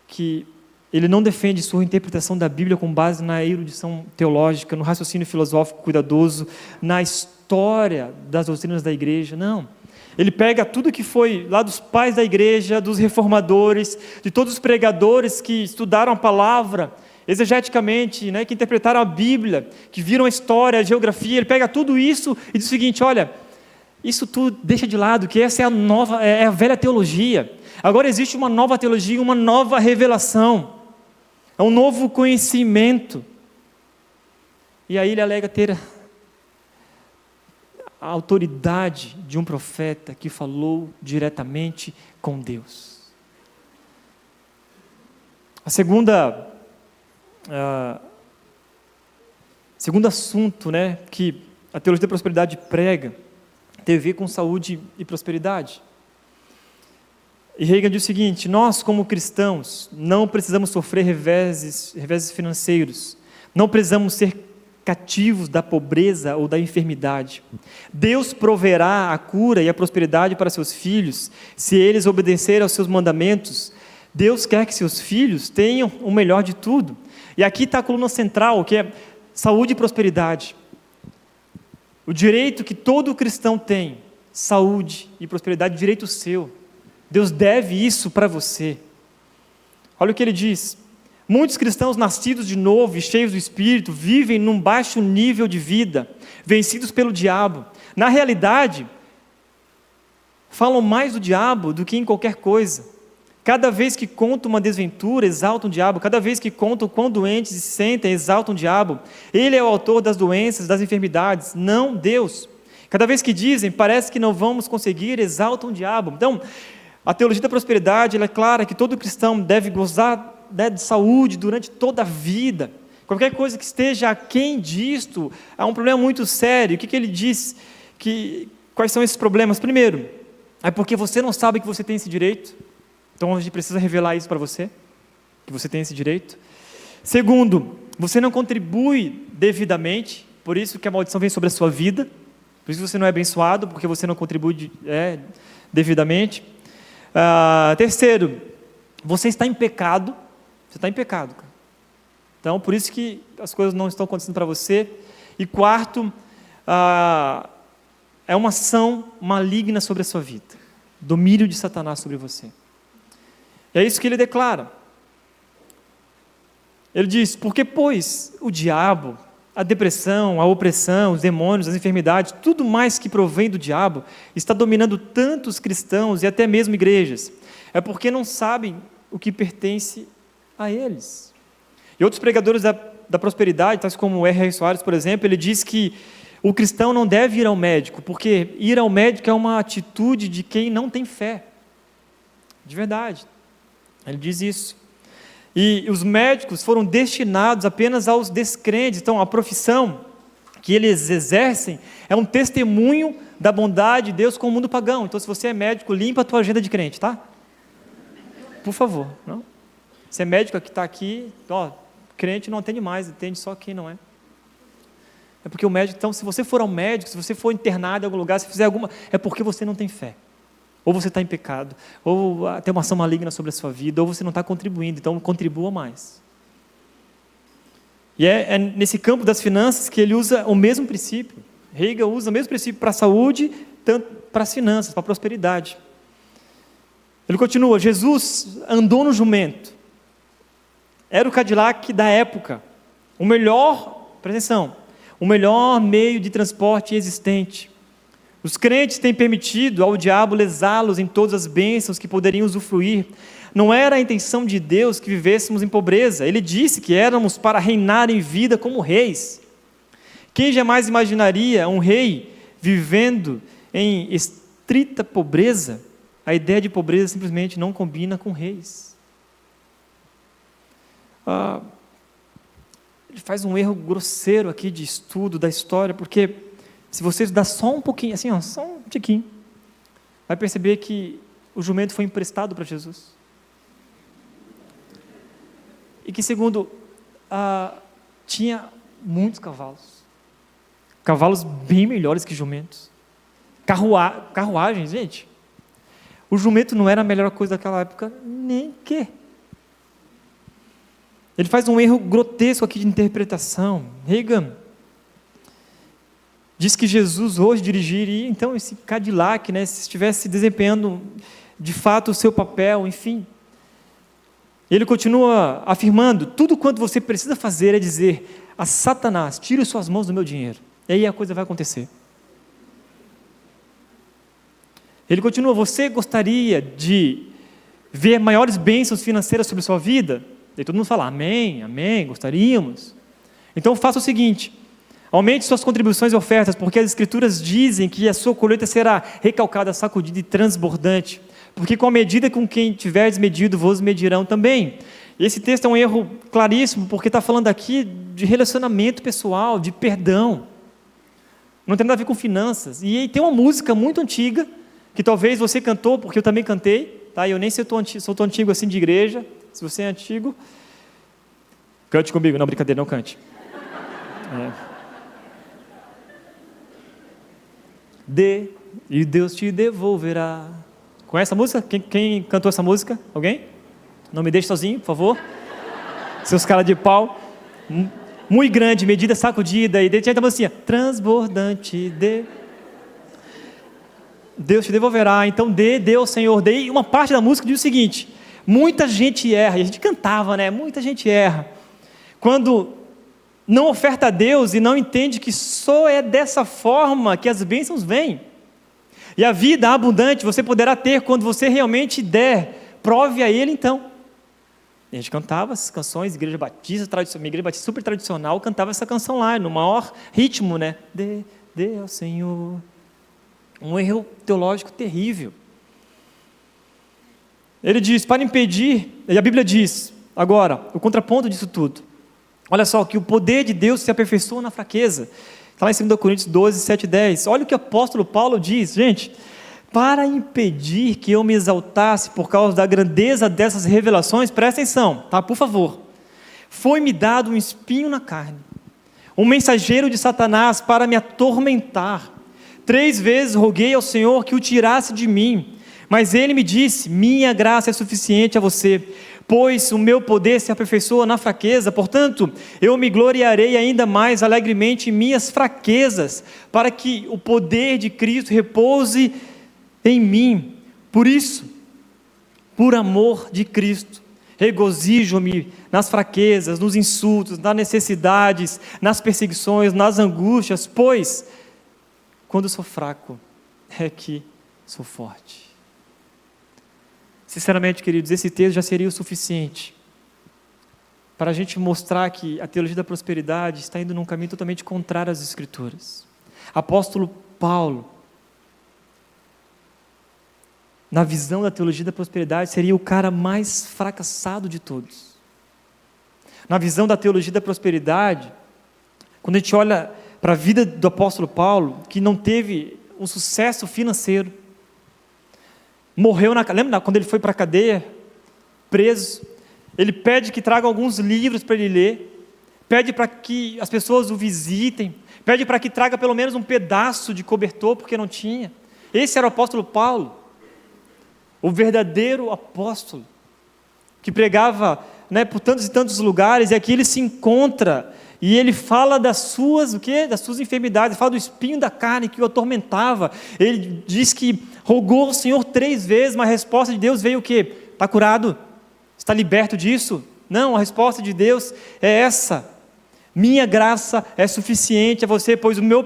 que ele não defende sua interpretação da Bíblia com base na erudição teológica, no raciocínio filosófico cuidadoso, na história das doutrinas da igreja, não. Ele pega tudo que foi lá dos pais da igreja, dos reformadores, de todos os pregadores que estudaram a palavra exegeticamente, né, que interpretaram a Bíblia, que viram a história, a geografia. Ele pega tudo isso e diz o seguinte: olha, isso tudo deixa de lado, que essa é a velha teologia. Agora existe uma nova teologia, uma nova revelação, é um novo conhecimento. E aí ele alega ter a autoridade de um profeta que falou diretamente com Deus. Segundo assunto, né, que a teologia da prosperidade prega, tem a ver com saúde e prosperidade. E Reagan diz o seguinte: nós, como cristãos, não precisamos sofrer reveses financeiros, não precisamos ser cativos da pobreza ou da enfermidade. Deus proverá a cura e a prosperidade para seus filhos, se eles obedecerem aos seus mandamentos. Deus quer que seus filhos tenham o melhor de tudo. E aqui está a coluna central, que é saúde e prosperidade. O direito que todo cristão tem, saúde e prosperidade, direito seu. Deus deve isso para você. Olha o que ele diz: muitos cristãos nascidos de novo e cheios do Espírito vivem num baixo nível de vida, vencidos pelo diabo. Na realidade, falam mais do diabo do que em qualquer coisa. Cada vez que contam uma desventura, exaltam o diabo. Cada vez que contam quão doentes se sentem, exaltam o diabo. Ele é o autor das doenças, das enfermidades, não Deus. Cada vez que dizem, parece que não vamos conseguir, exaltam o diabo. Então, a teologia da prosperidade, ela é clara que todo cristão deve gozar, né, de saúde durante toda a vida. Qualquer coisa que esteja aquém disto, há um problema muito sério. O que ele diz? Quais são esses problemas? Primeiro, é porque você não sabe que você tem esse direito. Então a gente precisa revelar isso para você, que você tem esse direito. Segundo, você não contribui devidamente, por isso que a maldição vem sobre a sua vida. Por isso você não é abençoado, porque você não contribui devidamente. Terceiro, você está em pecado. Você está em pecado, cara. Então, por isso que as coisas não estão acontecendo para você. E quarto, é uma ação maligna sobre a sua vida. Domínio de Satanás sobre você. É isso que ele declara. Ele diz, porque pois o diabo, a depressão, a opressão, os demônios, as enfermidades, tudo mais que provém do diabo, está dominando tantos cristãos e até mesmo igrejas. É porque não sabem o que pertence a eles. E outros pregadores da prosperidade, tais como o R.R. Soares, por exemplo, ele diz que o cristão não deve ir ao médico, porque ir ao médico é uma atitude de quem não tem fé. De verdade. Ele diz isso. E os médicos foram destinados apenas aos descrentes. Então, a profissão que eles exercem é um testemunho da bondade de Deus com o mundo pagão. Então, se você é médico, limpa a tua agenda de crente, tá? Por favor, não? Se é médico que está aqui, crente não atende mais, atende só quem não é. É porque o médico, então, se você for ao médico, se você for internado em algum lugar, se fizer alguma, é porque você não tem fé. Ou você está em pecado, ou tem uma ação maligna sobre a sua vida, ou você não está contribuindo, então contribua mais. E é nesse campo das finanças que ele usa o mesmo princípio. Hegel usa o mesmo princípio para a saúde, tanto para as finanças, para a prosperidade. Ele continua, Jesus andou no jumento. Era o Cadillac da época. O melhor, presta atenção, o melhor meio de transporte existente. Os crentes têm permitido ao diabo lesá-los em todas as bênçãos que poderiam usufruir. Não era a intenção de Deus que vivêssemos em pobreza. Ele disse que éramos para reinar em vida como reis. Quem jamais imaginaria um rei vivendo em estrita pobreza? A ideia de pobreza simplesmente não combina com reis. Ele faz um erro grosseiro aqui de estudo da história, porque se você estudar só um pouquinho, assim, só um tiquinho, vai perceber que o jumento foi emprestado para Jesus. E que, segundo, tinha muitos cavalos. Cavalos bem melhores que jumentos. Carruagens, gente. O jumento não era a melhor coisa daquela época, nem que. Ele faz um erro grotesco aqui de interpretação. Reagan diz que Jesus hoje dirigiria, então, esse Cadillac, né, se estivesse desempenhando de fato o seu papel, enfim. Ele continua afirmando, tudo quanto você precisa fazer é dizer a Satanás, tire suas mãos do meu dinheiro. E aí a coisa vai acontecer. Ele continua, você gostaria de ver maiores bênçãos financeiras sobre a sua vida? E todo mundo fala, amém, amém, gostaríamos. Então faça o seguinte, aumente suas contribuições e ofertas, porque as escrituras dizem que a sua colheita será recalcada, sacudida e transbordante. Porque com a medida com quem tiverdes medido, vos medirão também. E esse texto é um erro claríssimo, porque está falando aqui de relacionamento pessoal, de perdão. Não tem nada a ver com finanças. E aí tem uma música muito antiga, que talvez você cantou, porque eu também cantei, tá? Eu nem sou tão antigo assim de igreja. Se você é antigo, cante comigo. Não, brincadeira, não cante. Dê, e Deus te devolverá. Conhece a música? Quem cantou essa música? Alguém? Não me deixe sozinho, por favor. Seus caras de pau. Muito grande, medida sacudida. E tinha a assim, transbordante, Deus te devolverá. Então dê ao Senhor. Dê. E uma parte da música diz o seguinte, muita gente erra, e a gente cantava, né? Muita gente erra. Quando não oferta a Deus e não entende que só é dessa forma que as bênçãos vêm. E a vida abundante você poderá ter quando você realmente der. Prove a Ele então. E a gente cantava essas canções, igreja batista super tradicional, cantava essa canção lá, no maior ritmo, né? Dê ao Senhor, Um erro teológico terrível. Ele diz, para impedir, e a Bíblia diz, agora, o contraponto disso tudo. Olha só, que o poder de Deus se aperfeiçoa na fraqueza. Está lá em 2 Coríntios 12, 7 e 10. Olha o que o apóstolo Paulo diz, gente. Para impedir que eu me exaltasse por causa da grandeza dessas revelações, presta atenção, tá? Por favor. Foi-me dado um espinho na carne, um mensageiro de Satanás para me atormentar. 3 vezes roguei ao Senhor que o tirasse de mim. Mas ele me disse, minha graça é suficiente a você, pois o meu poder se aperfeiçoa na fraqueza. Portanto, eu me gloriarei ainda mais alegremente em minhas fraquezas, para que o poder de Cristo repouse em mim. Por isso, por amor de Cristo, regozijo-me nas fraquezas, nos insultos, nas necessidades, nas perseguições, nas angústias, pois, quando sou fraco, é que sou forte. Sinceramente, queridos, esse texto já seria o suficiente para a gente mostrar que a teologia da prosperidade está indo num caminho totalmente contrário às Escrituras. Apóstolo Paulo, na visão da teologia da prosperidade, seria o cara mais fracassado de todos. Na visão da teologia da prosperidade, quando a gente olha para a vida do apóstolo Paulo, que não teve um sucesso financeiro, morreu lembra quando ele foi para a cadeia, preso, ele pede que traga alguns livros para ele ler, pede para que as pessoas o visitem, pede para que traga pelo menos um pedaço de cobertor, porque não tinha. Esse era o apóstolo Paulo, o verdadeiro apóstolo, que pregava, por tantos e tantos lugares, e aqui ele se encontra, e ele fala das suas enfermidades, fala do espinho da carne que o atormentava. Ele diz que rogou ao Senhor 3 vezes, mas a resposta de Deus veio o quê? Está curado? Está liberto disso? Não, a resposta de Deus é essa: minha graça é suficiente a você, pois o meu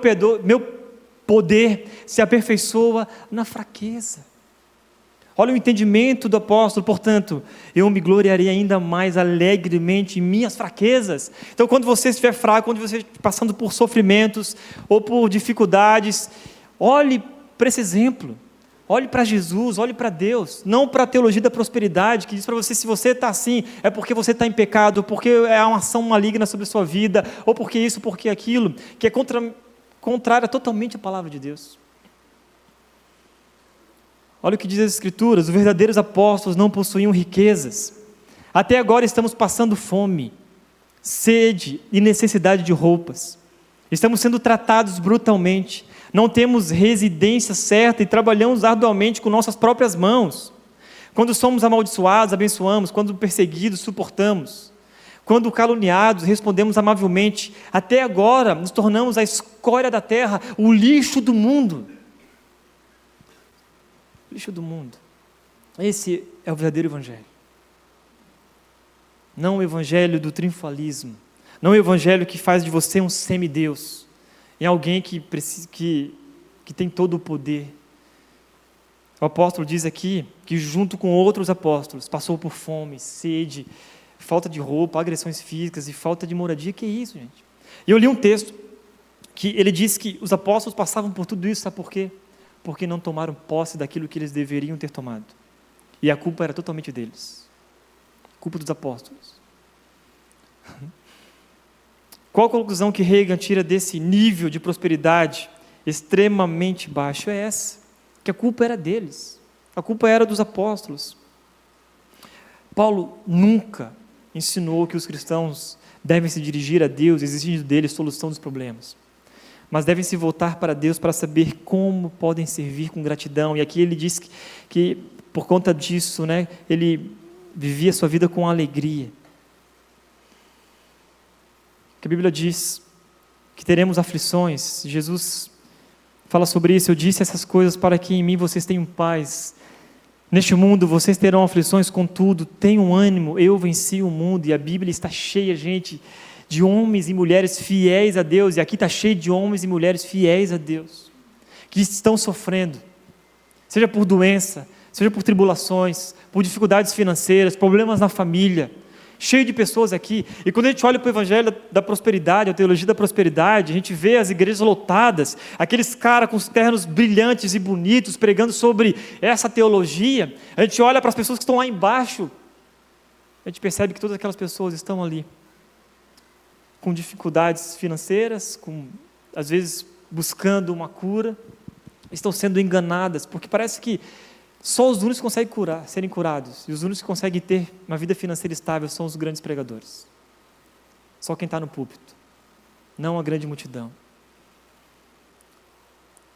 poder se aperfeiçoa na fraqueza. Olha o entendimento do apóstolo. Portanto, eu me gloriarei ainda mais alegremente em minhas fraquezas. Então, quando você estiver fraco, quando você estiver passando por sofrimentos ou por dificuldades, olhe para esse exemplo, olhe para Jesus, olhe para Deus, não para a teologia da prosperidade, que diz para você, se você está assim, é porque você está em pecado, porque é uma ação maligna sobre a sua vida, ou porque isso, porque aquilo, que é contrária totalmente à palavra de Deus. Olha o que diz as Escrituras: os verdadeiros apóstolos não possuíam riquezas. Até agora estamos passando fome, sede e necessidade de roupas. Estamos sendo tratados brutalmente. Não temos residência certa e trabalhamos arduamente com nossas próprias mãos. Quando somos amaldiçoados, abençoamos. Quando perseguidos, suportamos. Quando caluniados, respondemos amavelmente. Até agora nos tornamos a escória da terra, o lixo do mundo. Lixo do mundo. Esse é o verdadeiro evangelho. Não o evangelho do triunfalismo. Não o evangelho que faz de você um semideus. É alguém que tem todo o poder. O apóstolo diz aqui que junto com outros apóstolos passou por fome, sede, falta de roupa, agressões físicas e falta de moradia. Que é isso, gente? E eu li um texto que ele diz que os apóstolos passavam por tudo isso, sabe por quê? Porque não tomaram posse daquilo que eles deveriam ter tomado. E a culpa era totalmente deles. Culpa dos apóstolos. Qual a conclusão que Reagan tira desse nível de prosperidade extremamente baixo? É essa: que a culpa era deles. A culpa era dos apóstolos. Paulo nunca ensinou que os cristãos devem se dirigir a Deus, exigindo dele solução dos problemas, mas devem se voltar para Deus para saber como podem servir com gratidão. E aqui ele diz que por conta disso, ele vivia a sua vida com alegria. Que a Bíblia diz que teremos aflições. Jesus fala sobre isso: eu disse essas coisas para que em mim vocês tenham paz. Neste mundo vocês terão aflições, contudo, tenham ânimo, eu venci o mundo. E a Bíblia está cheia, gente, de homens e mulheres fiéis a Deus, e aqui está cheio de homens e mulheres fiéis a Deus, que estão sofrendo, seja por doença, seja por tribulações, por dificuldades financeiras, problemas na família, cheio de pessoas aqui. E quando a gente olha para o Evangelho da Prosperidade, a teologia da prosperidade, a gente vê as igrejas lotadas, aqueles caras com os ternos brilhantes e bonitos, pregando sobre essa teologia. A gente olha para as pessoas que estão lá embaixo, a gente percebe que todas aquelas pessoas estão ali, com dificuldades financeiras, às vezes buscando uma cura, estão sendo enganadas, porque parece que só os únicos que conseguem serem curados, e os únicos que conseguem ter uma vida financeira estável são os grandes pregadores. Só quem está no púlpito, não a grande multidão.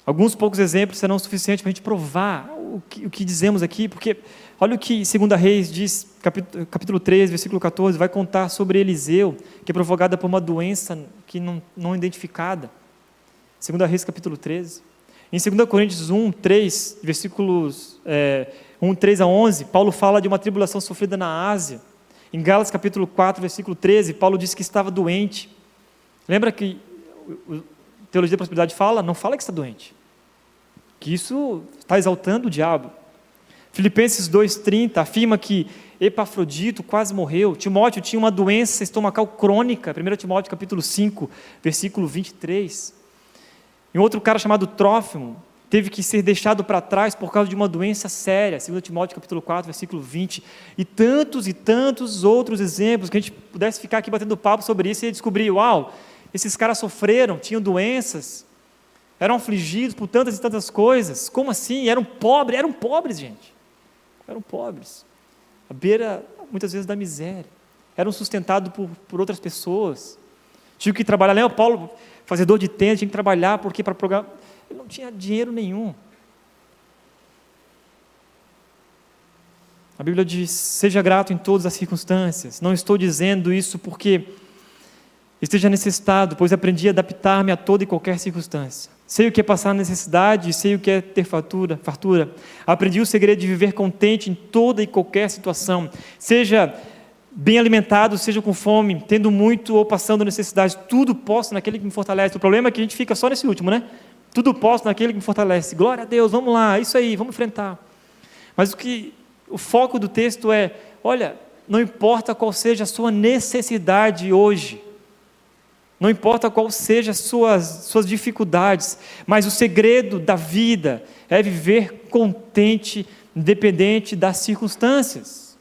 Alguns poucos exemplos serão suficientes para a gente provar o que dizemos aqui, porque olha o que 2 Reis diz, capítulo 3, versículo 14, vai contar sobre Eliseu, que é provocada por uma doença que não identificada. 2 Reis, capítulo 13. Em 2 Coríntios 1, 3, versículos 1, 3 a 11, Paulo fala de uma tribulação sofrida na Ásia. Em Gálatas, capítulo 4, versículo 13, Paulo diz que estava doente. Lembra que a teologia da prosperidade não fala que está doente, que isso está exaltando o diabo. Filipenses 2,30 afirma que Epafrodito quase morreu. Timóteo tinha uma doença estomacal crônica, 1 Timóteo capítulo 5, versículo 23. E um outro cara chamado Trófimo teve que ser deixado para trás por causa de uma doença séria, 2 Timóteo capítulo 4, versículo 20. E tantos outros exemplos, que a gente pudesse ficar aqui batendo papo sobre isso e descobrir, uau, esses caras sofreram, tinham doenças, eram afligidos por tantas e tantas coisas. Como assim? Eram pobres, gente. Eram pobres. À beira, muitas vezes, da miséria. Eram sustentados por outras pessoas. Tinham que trabalhar. Lembra Paulo, fazedor de tenda, tinha que trabalhar, porque para programar... Ele não tinha dinheiro nenhum. A Bíblia diz, seja grato em todas as circunstâncias. Não estou dizendo isso porque esteja necessitado, pois aprendi a adaptar-me a toda e qualquer circunstância. Sei o que é passar necessidade, sei o que é ter fartura. Aprendi o segredo de viver contente em toda e qualquer situação. Seja bem alimentado, seja com fome, tendo muito ou passando necessidade. Tudo posso naquele que me fortalece. O problema é que a gente fica só nesse último, né? Tudo posso naquele que me fortalece. Glória a Deus, vamos lá, isso aí, vamos enfrentar. Mas o foco do texto é, olha, não importa qual seja a sua necessidade hoje, não importa qual seja as suas dificuldades, mas o segredo da vida é viver contente, independente das circunstâncias.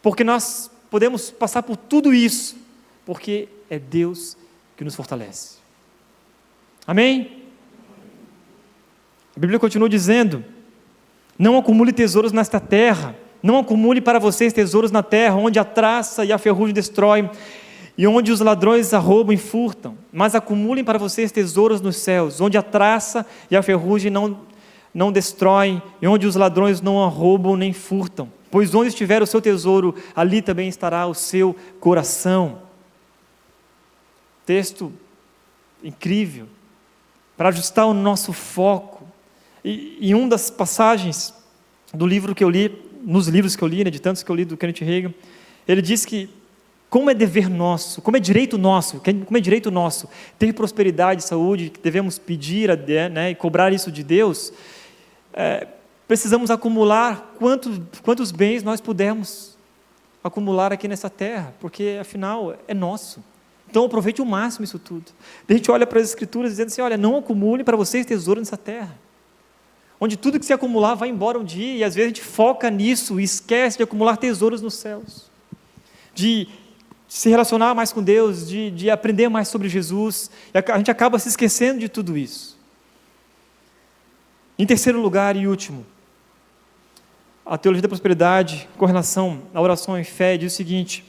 Porque nós podemos passar por tudo isso, porque é Deus que nos fortalece. Amém? A Bíblia continua dizendo, não acumule tesouros nesta terra, não acumule para vocês tesouros na terra, onde a traça e a ferrugem destroem, e onde os ladrões roubam e furtam, mas acumulem para vocês tesouros nos céus, onde a traça e a ferrugem não destroem, e onde os ladrões não roubam nem furtam, pois onde estiver o seu tesouro, ali também estará o seu coração. Texto incrível, para ajustar o nosso foco. E uma das passagens do livro que eu li, nos livros que eu li, né, de tantos que eu li do Kenneth Hagin, ele diz que como é dever nosso, como é direito nosso ter prosperidade e saúde, que devemos pedir e cobrar isso de Deus, precisamos acumular quantos bens nós pudermos acumular aqui nessa terra, porque afinal é nosso. Então aproveite o máximo isso tudo. A gente olha para as Escrituras dizendo assim, olha, não acumule para vocês tesouro nessa terra, onde tudo que se acumular vai embora um dia, e às vezes a gente foca nisso e esquece de acumular tesouros nos céus, de se relacionar mais com Deus, de aprender mais sobre Jesus, e a gente acaba se esquecendo de tudo isso. Em terceiro lugar e último, a teologia da prosperidade, com relação à oração em fé, diz o seguinte,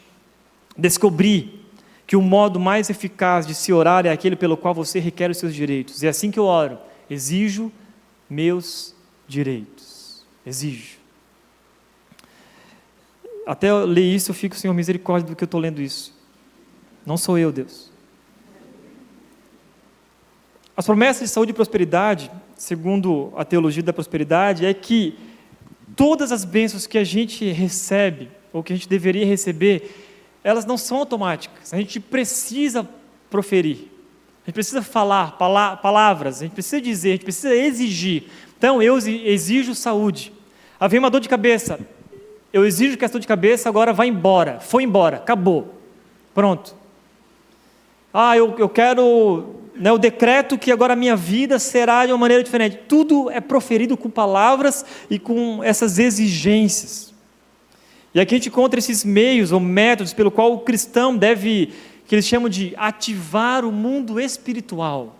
descobri que o modo mais eficaz de se orar é aquele pelo qual você requer os seus direitos. É assim que eu oro, exijo meus direitos, exijo. Até eu ler isso, eu fico, Senhor, misericórdia do que eu estou lendo isso. Não sou eu, Deus. As promessas de saúde e prosperidade, segundo a teologia da prosperidade, é que todas as bênçãos que a gente recebe, ou que a gente deveria receber, elas não são automáticas. A gente precisa proferir. A gente precisa falar palavras, a gente precisa dizer, a gente precisa exigir. Então, eu exijo saúde. Havia uma dor de cabeça, eu exijo que essa dor de cabeça agora vá embora, foi embora, acabou, pronto. Eu quero, o decreto que agora a minha vida será de uma maneira diferente. Tudo é proferido com palavras e com essas exigências. E aqui a gente encontra esses meios ou métodos pelo qual o cristão deve, que eles chamam de ativar o mundo espiritual.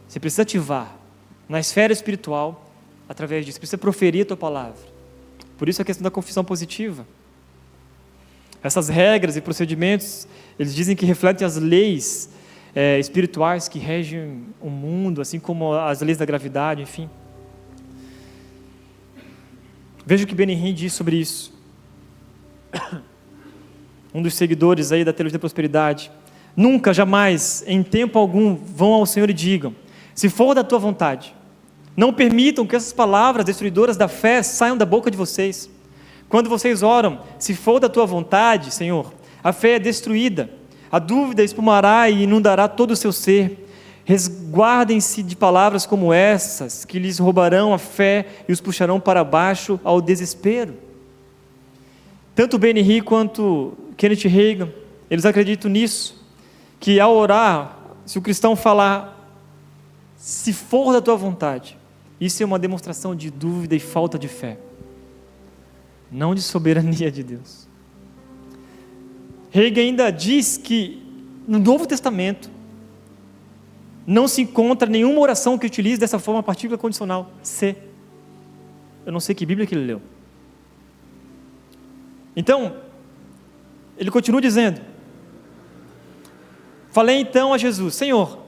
Você precisa ativar na esfera espiritual através disso, você precisa proferir a tua palavra. Por isso a questão da confissão positiva. Essas regras e procedimentos, eles dizem que refletem as leis espirituais que regem o mundo, assim como as leis da gravidade, enfim. Veja o que Benihim diz sobre isso. Um dos seguidores aí da teologia da prosperidade: nunca, jamais, em tempo algum, vão ao Senhor e digam: se for da tua vontade, não permitam que essas palavras destruidoras da fé saiam da boca de vocês. Quando vocês oram, se for da tua vontade, Senhor, a fé é destruída, a dúvida espumará e inundará todo o seu ser. Resguardem-se de palavras como essas, que lhes roubarão a fé e os puxarão para baixo ao desespero. Tanto Benihim quanto Kenneth Hagin, eles acreditam nisso, que ao orar, se o cristão falar, se for da tua vontade, isso é uma demonstração de dúvida e falta de fé, não de soberania de Deus. Hagin ainda diz que no Novo Testamento não se encontra nenhuma oração que utilize dessa forma a partícula condicional, se. Eu não sei que Bíblia que ele leu. Então, ele continua dizendo: falei então a Jesus: Senhor,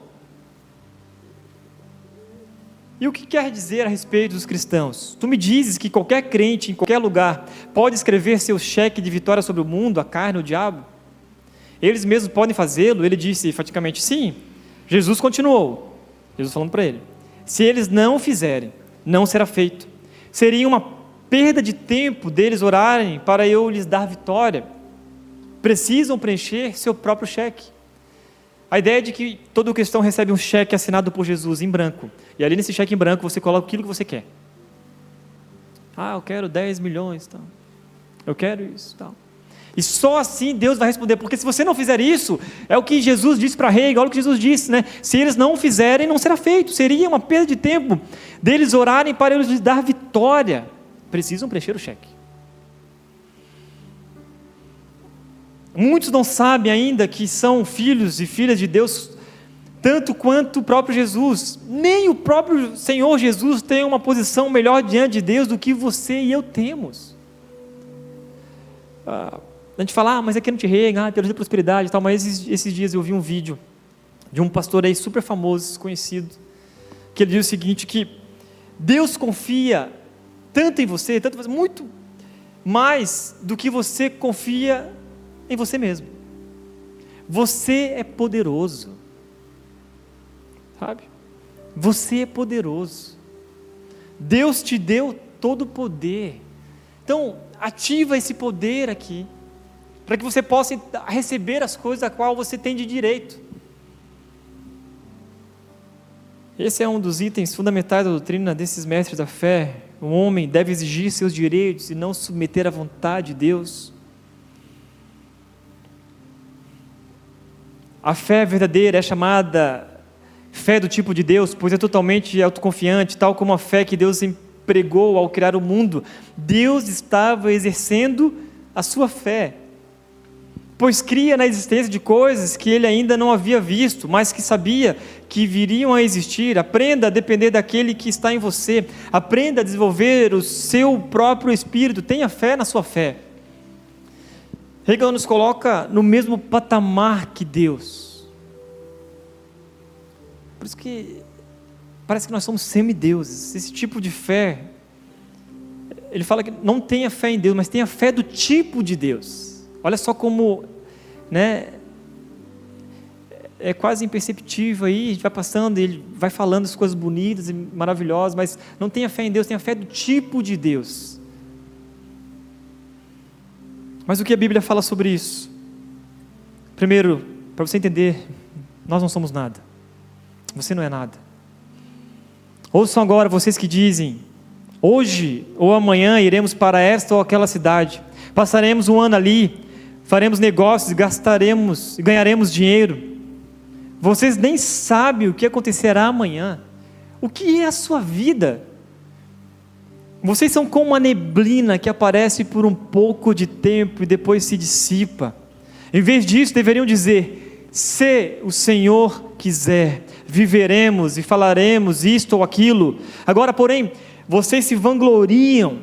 e o que quer dizer a respeito dos cristãos? Tu me dizes que qualquer crente, em qualquer lugar, pode escrever seu cheque de vitória sobre o mundo, a carne, o diabo? Eles mesmos podem fazê-lo? Ele disse enfaticamente: sim. Jesus continuou, Jesus falando para ele: se eles não fizerem, não será feito. Seria uma perda de tempo deles orarem para eu lhes dar vitória. Precisam preencher seu próprio cheque. A ideia é de que todo cristão recebe um cheque assinado por Jesus em branco, e ali nesse cheque em branco você coloca aquilo que você quer. Eu quero 10 milhões, tal. Eu quero isso, tal. E só assim Deus vai responder, porque se você não fizer isso, é o que Jesus disse para Hagin, olha o que Jesus disse, né? Se eles não fizerem, não será feito. Seria uma perda de tempo deles orarem para eu lhes dar vitória. Precisam preencher o cheque. Muitos não sabem ainda que são filhos e filhas de Deus, tanto quanto o próprio Jesus. Nem o próprio Senhor Jesus tem uma posição melhor diante de Deus do que você e eu temos. A gente fala, mas aqui não te rega, teologia da prosperidade e tal, mas esses dias eu vi um vídeo de um pastor aí super famoso, conhecido, que ele diz o seguinte, que Deus confia tanto em você, muito mais do que você confia em você mesmo. Você é poderoso, sabe? Você é poderoso. Deus te deu todo o poder. Então, ativa esse poder aqui, para que você possa receber as coisas a qual você tem de direito. Esse é um dos itens fundamentais da doutrina desses mestres da fé. O homem deve exigir seus direitos e não submeter à vontade de Deus. A fé verdadeira é chamada fé do tipo de Deus, pois é totalmente autoconfiante, tal como a fé que Deus empregou ao criar o mundo. Deus estava exercendo a sua fé, pois cria na existência de coisas que ele ainda não havia visto, mas que sabia que viriam a existir. Aprenda a depender daquele que está em você, aprenda a desenvolver o seu próprio espírito, tenha fé na sua fé. Hegel nos coloca no mesmo patamar que Deus. Por isso que parece que nós somos semideuses. Esse tipo de fé, ele fala que não tenha fé em Deus, mas tenha fé do tipo de Deus. Olha só como, é quase imperceptível aí, a gente vai passando, ele vai falando as coisas bonitas e maravilhosas, mas não tenha fé em Deus, tenha fé do tipo de Deus. Mas o que a Bíblia fala sobre isso? Primeiro, para você entender, nós não somos nada. Você não é nada. Ouçam agora vocês que dizem, Hoje ou amanhã iremos para esta ou aquela cidade, passaremos um ano ali, faremos negócios, gastaremos e ganharemos dinheiro. Vocês nem sabem o que acontecerá amanhã. O que é a sua vida? Vocês são como uma neblina que aparece por um pouco de tempo e depois se dissipa. Em vez disso, deveriam dizer: se o Senhor quiser, viveremos e falaremos isto ou aquilo. Agora, porém, vocês se vangloriam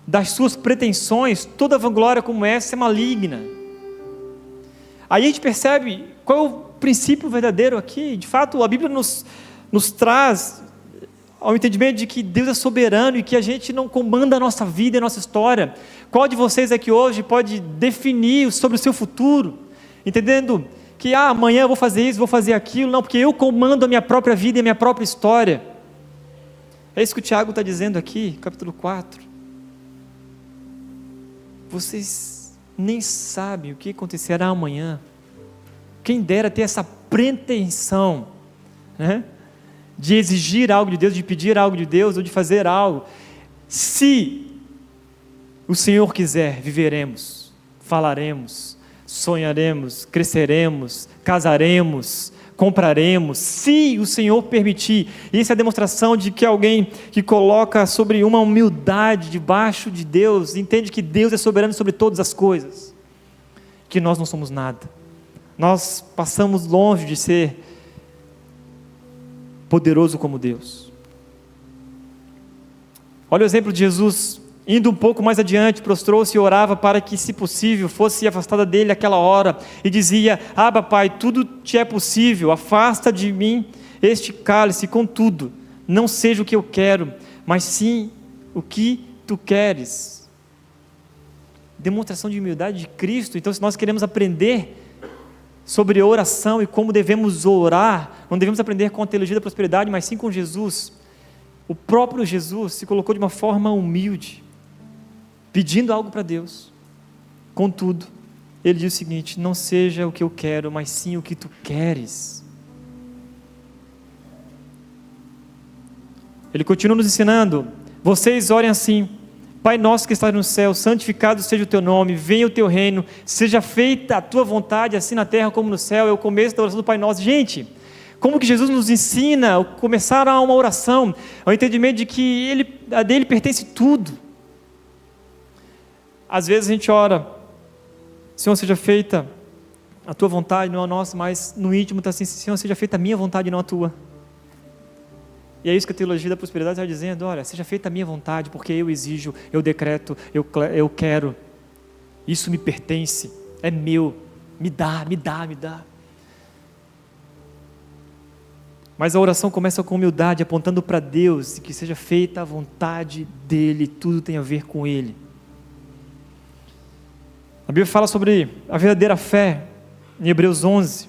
das suas pretensões. Toda vanglória como essa é maligna. Aí a gente percebe qual é o princípio verdadeiro aqui. De fato, a Bíblia nos traz ao entendimento de que Deus é soberano e que a gente não comanda a nossa vida e a nossa história. Qual de vocês aqui hoje pode definir sobre o seu futuro, entendendo que amanhã eu vou fazer isso, vou fazer aquilo? Não, porque eu comando a minha própria vida e a minha própria história. É isso que o Tiago está dizendo aqui, capítulo 4. Vocês nem sabem o que acontecerá amanhã. Quem dera ter essa pretensão, né, de exigir algo de Deus, de pedir algo de Deus, ou de fazer algo. Se o Senhor quiser, viveremos, falaremos, sonharemos, cresceremos, casaremos, compraremos, se o Senhor permitir. Isso é a demonstração de que alguém que coloca sobre uma humildade debaixo de Deus, entende que Deus é soberano sobre todas as coisas, que nós não somos nada. Nós passamos longe de ser poderoso como Deus. Olha o exemplo de Jesus, indo um pouco mais adiante, prostrou-se e orava para que, se possível, fosse afastada dele aquela hora, e dizia: Abba, Pai, tudo te é possível, afasta de mim este cálice, contudo, não seja o que eu quero, mas sim o que tu queres. Demonstração de humildade de Cristo. Então, se nós queremos aprender sobre oração e como devemos orar, não devemos aprender com a teologia da prosperidade, mas sim com Jesus. O próprio Jesus se colocou de uma forma humilde, pedindo algo para Deus. Contudo, ele diz o seguinte: não seja o que eu quero, mas sim o que tu queres. Ele continua nos ensinando: vocês orem assim: Pai nosso que estás no céu, santificado seja o teu nome, venha o teu reino, seja feita a tua vontade, assim na terra como no céu. É o começo da oração do Pai Nosso. Gente, como que Jesus nos ensina a começar uma oração, ao entendimento de que a dele pertence tudo. Às vezes a gente ora: Senhor, seja feita a tua vontade, não a nossa, mas no íntimo está assim: Senhor, seja feita a minha vontade, não a tua. E é isso que a teologia da prosperidade está dizendo: olha, seja feita a minha vontade, porque eu exijo, eu decreto, eu quero, isso me pertence, é meu, me dá. Mas a oração começa com humildade, apontando para Deus, e que seja feita a vontade dEle, tudo tem a ver com Ele. A Bíblia fala sobre a verdadeira fé, em Hebreus 11,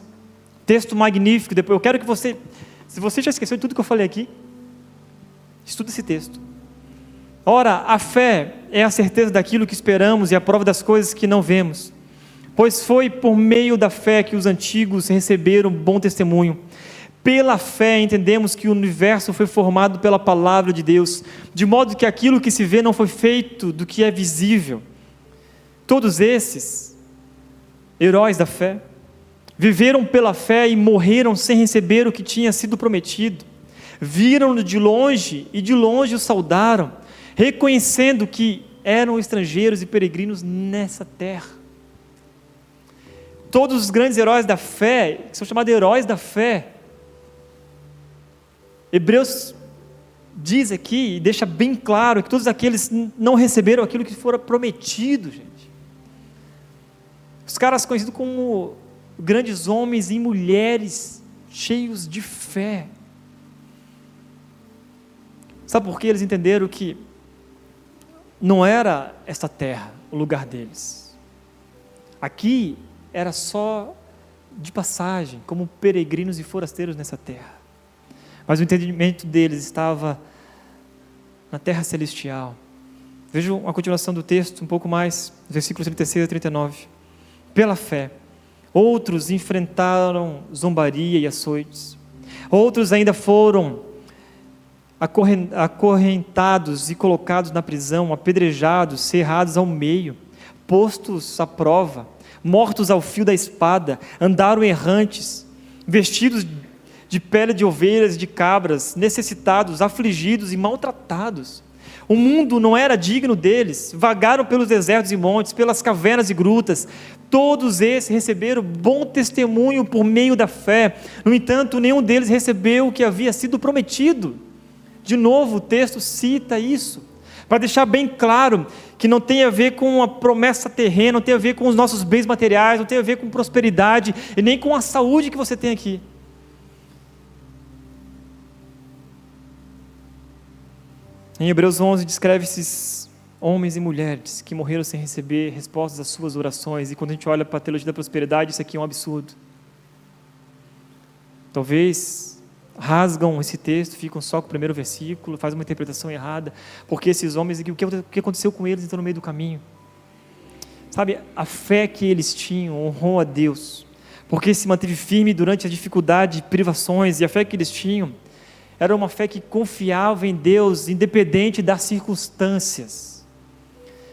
texto magnífico. Depois eu quero que você, se você já esqueceu de tudo que eu falei aqui, estuda esse texto. Ora, a fé é a certeza daquilo que esperamos e a prova das coisas que não vemos, pois foi por meio da fé que os antigos receberam bom testemunho. Pela fé entendemos que o universo foi formado pela palavra de Deus, de modo que aquilo que se vê não foi feito do que é visível. Todos esses heróis da fé viveram pela fé e morreram sem receber o que tinha sido prometido. Viram-no de longe e de longe o saudaram, reconhecendo que eram estrangeiros e peregrinos nessa terra. Todos os grandes heróis da fé, que são chamados heróis da fé, Hebreus diz aqui e deixa bem claro que todos aqueles não receberam aquilo que fora prometido, gente. Os caras conhecidos como grandes homens e mulheres cheios de fé. Sabe por quê? Eles entenderam que não era esta terra o lugar deles. Aqui era só de passagem, como peregrinos e forasteiros nessa terra. Mas o entendimento deles estava na terra celestial. Vejam a continuação do texto, um pouco mais, versículos 36 a 39. Pela fé, outros enfrentaram zombaria e açoites. Outros ainda foram acorrentados e colocados na prisão, apedrejados, cerrados ao meio, postos à prova, mortos ao fio da espada, andaram errantes, vestidos de pele de ovelhas e de cabras, necessitados, afligidos e maltratados. O mundo não era digno deles, vagaram pelos desertos e montes, pelas cavernas e grutas. Todos esses receberam bom testemunho por meio da fé. No entanto, nenhum deles recebeu o que havia sido prometido. De novo, o texto cita isso, para deixar bem claro que não tem a ver com a promessa terrena, não tem a ver com os nossos bens materiais, não tem a ver com prosperidade, e nem com a saúde que você tem aqui. Em Hebreus 11 descreve esses homens e mulheres que morreram sem receber respostas às suas orações, e quando a gente olha para a teologia da prosperidade, isso aqui é um absurdo. Talvez rasgam esse texto, ficam só com o primeiro versículo, fazem uma interpretação errada, porque esses homens, o que aconteceu com eles então no meio do caminho? Sabe, a fé que eles tinham honrou a Deus, porque se manteve firme durante a dificuldade, privações, e a fé que eles tinham era uma fé que confiava em Deus, independente das circunstâncias.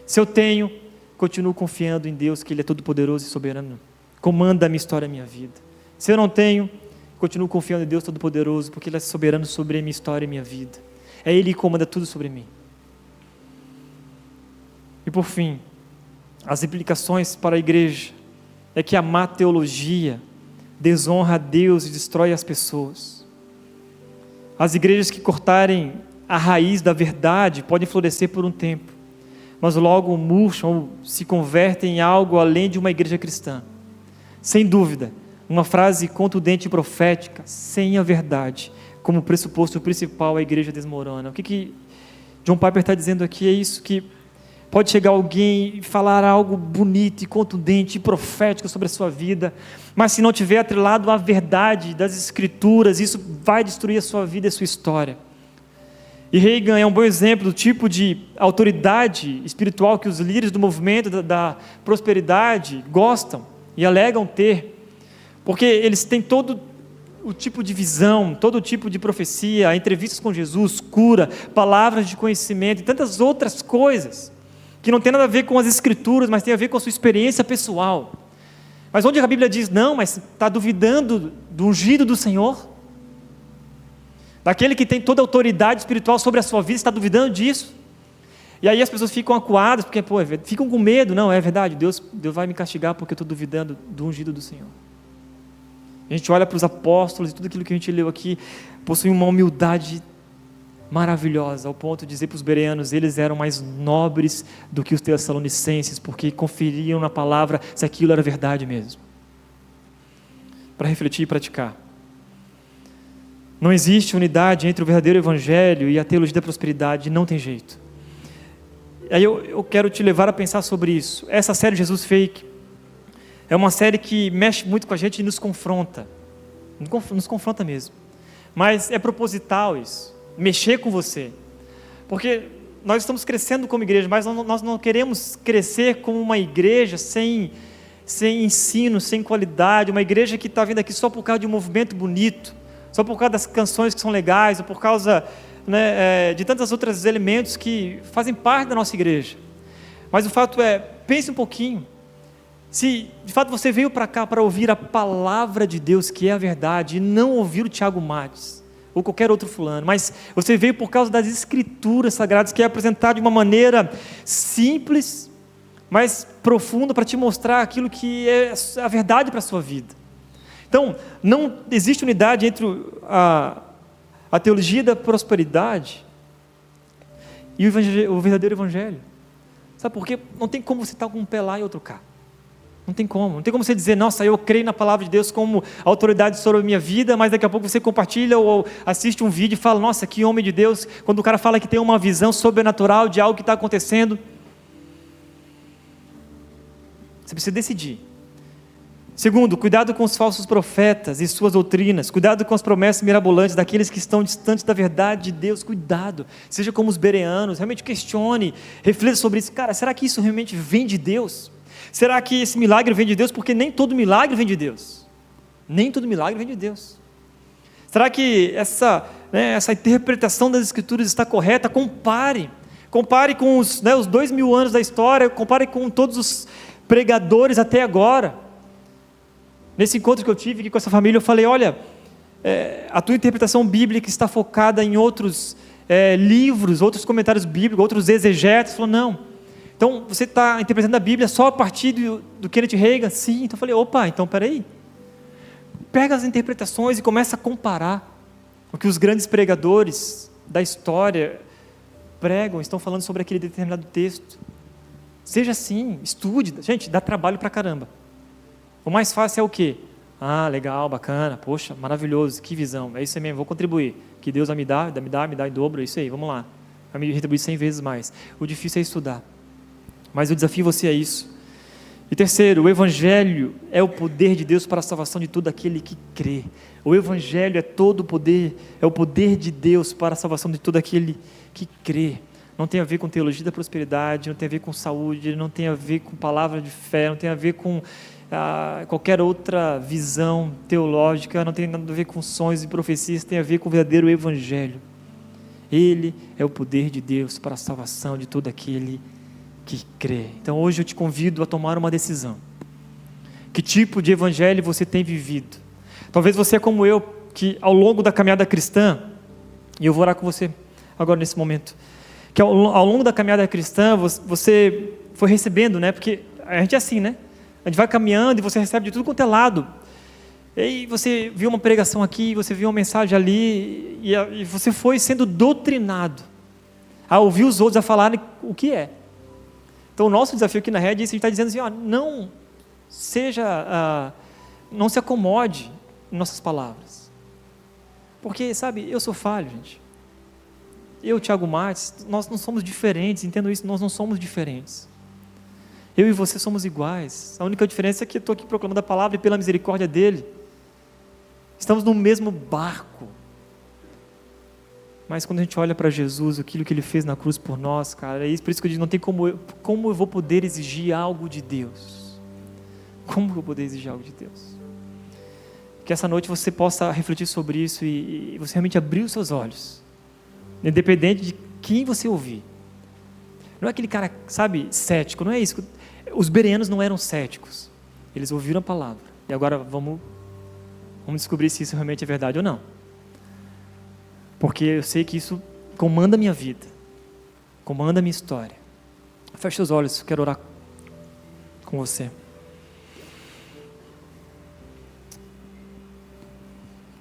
Se eu tenho, continuo confiando em Deus, que Ele é todo-poderoso e soberano, comanda a minha história, a minha vida. Se eu não tenho, continuo confiando em Deus Todo-Poderoso, porque Ele é soberano sobre a minha história e a minha vida. É Ele que comanda tudo sobre mim. E por fim, as implicações para a igreja é que a má teologia desonra a Deus e destrói as pessoas. As igrejas que cortarem a raiz da verdade podem florescer por um tempo, mas logo murcham ou se convertem em algo além de uma igreja cristã. Sem dúvida, uma frase contundente e profética, sem a verdade como pressuposto principal, a igreja desmorona. O que John Piper está dizendo aqui é isso, que pode chegar alguém e falar algo bonito e contundente e profético sobre a sua vida, mas se não tiver atrelado à verdade das Escrituras, isso vai destruir a sua vida e a sua história. E Reagan é um bom exemplo do tipo de autoridade espiritual que os líderes do movimento da prosperidade gostam e alegam ter, porque eles têm todo o tipo de visão, todo o tipo de profecia, entrevistas com Jesus, cura, palavras de conhecimento e tantas outras coisas, que não tem nada a ver com as Escrituras, mas tem a ver com a sua experiência pessoal. Mas onde a Bíblia diz, não, mas está duvidando do ungido do Senhor? Daquele que tem toda a autoridade espiritual sobre a sua vida, está duvidando disso? E aí as pessoas ficam acuadas, porque ficam com medo. Não, é verdade, Deus vai me castigar porque eu estou duvidando do ungido do Senhor. A gente olha para os apóstolos e tudo aquilo que a gente leu aqui, possui uma humildade maravilhosa, ao ponto de dizer para os bereanos, eles eram mais nobres do que os tessalonicenses, porque conferiam na palavra se aquilo era verdade mesmo. Para refletir e praticar. Não existe unidade entre o verdadeiro evangelho e a teologia da prosperidade, não tem jeito. Aí eu quero te levar a pensar sobre isso. Essa série Jesus Fake é uma série que mexe muito com a gente e nos confronta. Nos confronta mesmo. Mas é proposital isso. Mexer com você, porque nós estamos crescendo como igreja, mas nós não queremos crescer como uma igreja sem ensino, sem qualidade, uma igreja que está vindo aqui só por causa de um movimento bonito, só por causa das canções que são legais, ou por causa de tantos outros elementos que fazem parte da nossa igreja. Mas o fato é, pense um pouquinho, se de fato você veio para cá para ouvir a palavra de Deus, que é a verdade, e não ouvir o Tiago Mates, ou qualquer outro fulano, mas você veio por causa das Escrituras Sagradas, que é apresentado de uma maneira simples, mas profunda, para te mostrar aquilo que é a verdade para a sua vida. Então, não existe unidade entre a teologia da prosperidade e o verdadeiro evangelho. Sabe por quê? Não tem como você estar com um pé lá e outro cá. Não tem como você dizer, nossa, eu creio na palavra de Deus como autoridade sobre a minha vida, mas daqui a pouco você compartilha ou assiste um vídeo e fala, nossa, que homem de Deus, quando o cara fala que tem uma visão sobrenatural de algo que está acontecendo. Você precisa decidir. Segundo, cuidado com os falsos profetas e suas doutrinas, cuidado com as promessas mirabolantes daqueles que estão distantes da verdade de Deus, cuidado, seja como os bereanos, realmente questione, reflita sobre isso, cara, será que isso realmente vem de Deus? Será que esse milagre vem de Deus? Porque nem todo milagre vem de Deus. Nem todo milagre vem de Deus. Será que essa interpretação das Escrituras está correta? Compare com os 2000 anos da história, compare com todos os pregadores até agora. Nesse encontro que eu tive aqui com essa família, eu falei, olha, a tua interpretação bíblica está focada em outros livros, outros comentários bíblicos, outros exegetas. Falou, não. Então, você está interpretando a Bíblia só a partir do Kenneth Hagin? Sim. Então eu falei, opa, então peraí. Pega as interpretações e começa a comparar o que os grandes pregadores da história pregam, estão falando sobre aquele determinado texto. Seja assim, estude. Gente, dá trabalho pra caramba. O mais fácil é o quê? Ah, legal, bacana, poxa, maravilhoso, que visão, é isso aí mesmo, vou contribuir. Que Deus vai me dar em dobro, é isso aí, vamos lá. Vai me retribuir 100 vezes mais. O difícil é estudar. Mas eu desafio você a isso. E terceiro, o Evangelho é o poder de Deus para a salvação de todo aquele que crê. O Evangelho é todo o poder, é o poder de Deus para a salvação de todo aquele que crê. Não tem a ver com teologia da prosperidade, não tem a ver com saúde, não tem a ver com palavra de fé, não tem a ver com qualquer outra visão teológica, não tem nada a ver com sonhos e profecias, tem a ver com o verdadeiro Evangelho. Ele é o poder de Deus para a salvação de todo aquele que crê. Então hoje eu te convido a tomar uma decisão. Que tipo de evangelho você tem vivido? Talvez você é como eu, que ao longo da caminhada cristã, e eu vou orar com você agora nesse momento, que ao longo da caminhada cristã você foi recebendo, porque a gente é assim, a gente vai caminhando e você recebe de tudo quanto é lado. E aí você viu uma pregação aqui, você viu uma mensagem ali, e você foi sendo doutrinado a ouvir os outros a falarem o que é. Então o nosso desafio aqui na Red, a gente está dizendo assim, não se acomode em nossas palavras. Porque, eu sou falho, gente. Eu, Thiago Matos, nós não somos diferentes, entendo isso, nós não somos diferentes. Eu e você somos iguais. A única diferença é que eu estou aqui proclamando a palavra e pela misericórdia dele. Estamos no mesmo barco. Mas quando a gente olha para Jesus, aquilo que ele fez na cruz por nós, cara, por isso que eu digo, não tem como eu vou poder exigir algo de Deus. Como eu vou poder exigir algo de Deus? Que essa noite você possa refletir sobre isso e você realmente abrir os seus olhos. Independente de quem você ouvir. Não é aquele cara, cético, não é isso. Os bereanos não eram céticos. Eles ouviram a palavra. E agora vamos descobrir se isso realmente é verdade ou não. Porque eu sei que isso comanda a minha vida. Comanda a minha história. Feche os olhos, eu quero orar com você.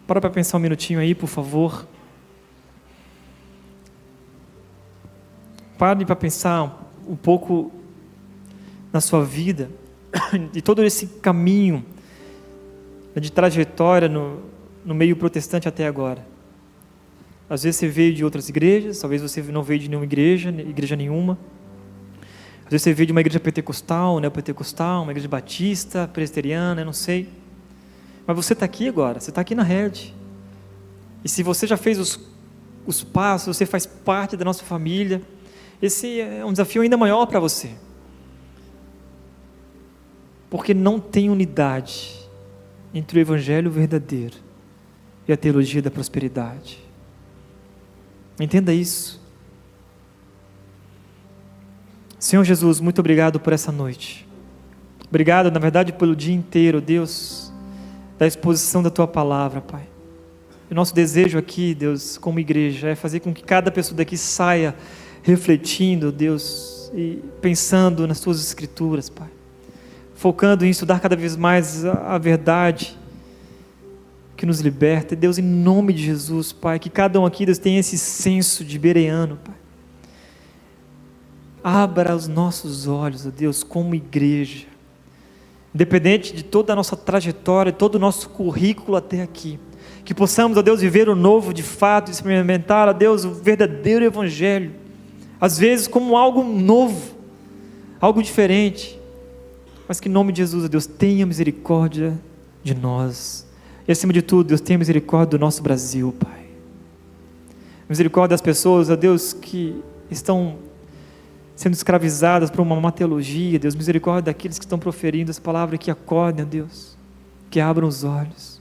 Para pensar um minutinho aí, por favor. Pare para pensar um pouco na sua vida, de todo esse caminho de trajetória no meio protestante até agora. Às vezes você veio de outras igrejas, talvez você não veio de nenhuma igreja nenhuma. Às vezes você veio de uma igreja pentecostal, neopentecostal, uma igreja batista, presbiteriana, eu não sei. Mas você está aqui agora, você está aqui na Red. E se você já fez os passos, você faz parte da nossa família, esse é um desafio ainda maior para você. Porque não tem unidade entre o evangelho verdadeiro e a teologia da prosperidade. Entenda isso. Senhor Jesus, muito obrigado por essa noite. Obrigado, na verdade, pelo dia inteiro, Deus, da exposição da Tua palavra, Pai. O nosso desejo aqui, Deus, como igreja, é fazer com que cada pessoa daqui saia refletindo, Deus, e pensando nas Tuas Escrituras, Pai. Focando em estudar cada vez mais a verdade que nos liberta. Deus, em nome de Jesus, Pai, que cada um aqui, Deus, tenha esse senso de bereano, Pai. Abra os nossos olhos, ó Deus, como igreja, independente de toda a nossa trajetória, todo o nosso currículo até aqui, que possamos, ó Deus, viver o novo de fato, experimentar, ó Deus, o verdadeiro evangelho, às vezes como algo novo, algo diferente, mas que em nome de Jesus, ó Deus, tenha misericórdia de nós, e acima de tudo, Deus, tenha misericórdia do nosso Brasil, Pai, misericórdia das pessoas, ó Deus, que estão sendo escravizadas por uma má teologia, Deus, misericórdia daqueles que estão proferindo essa palavra, que acordem, ó Deus, que abram os olhos.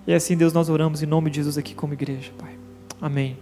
E assim, Deus, nós oramos em nome de Jesus aqui como igreja, Pai. Amém.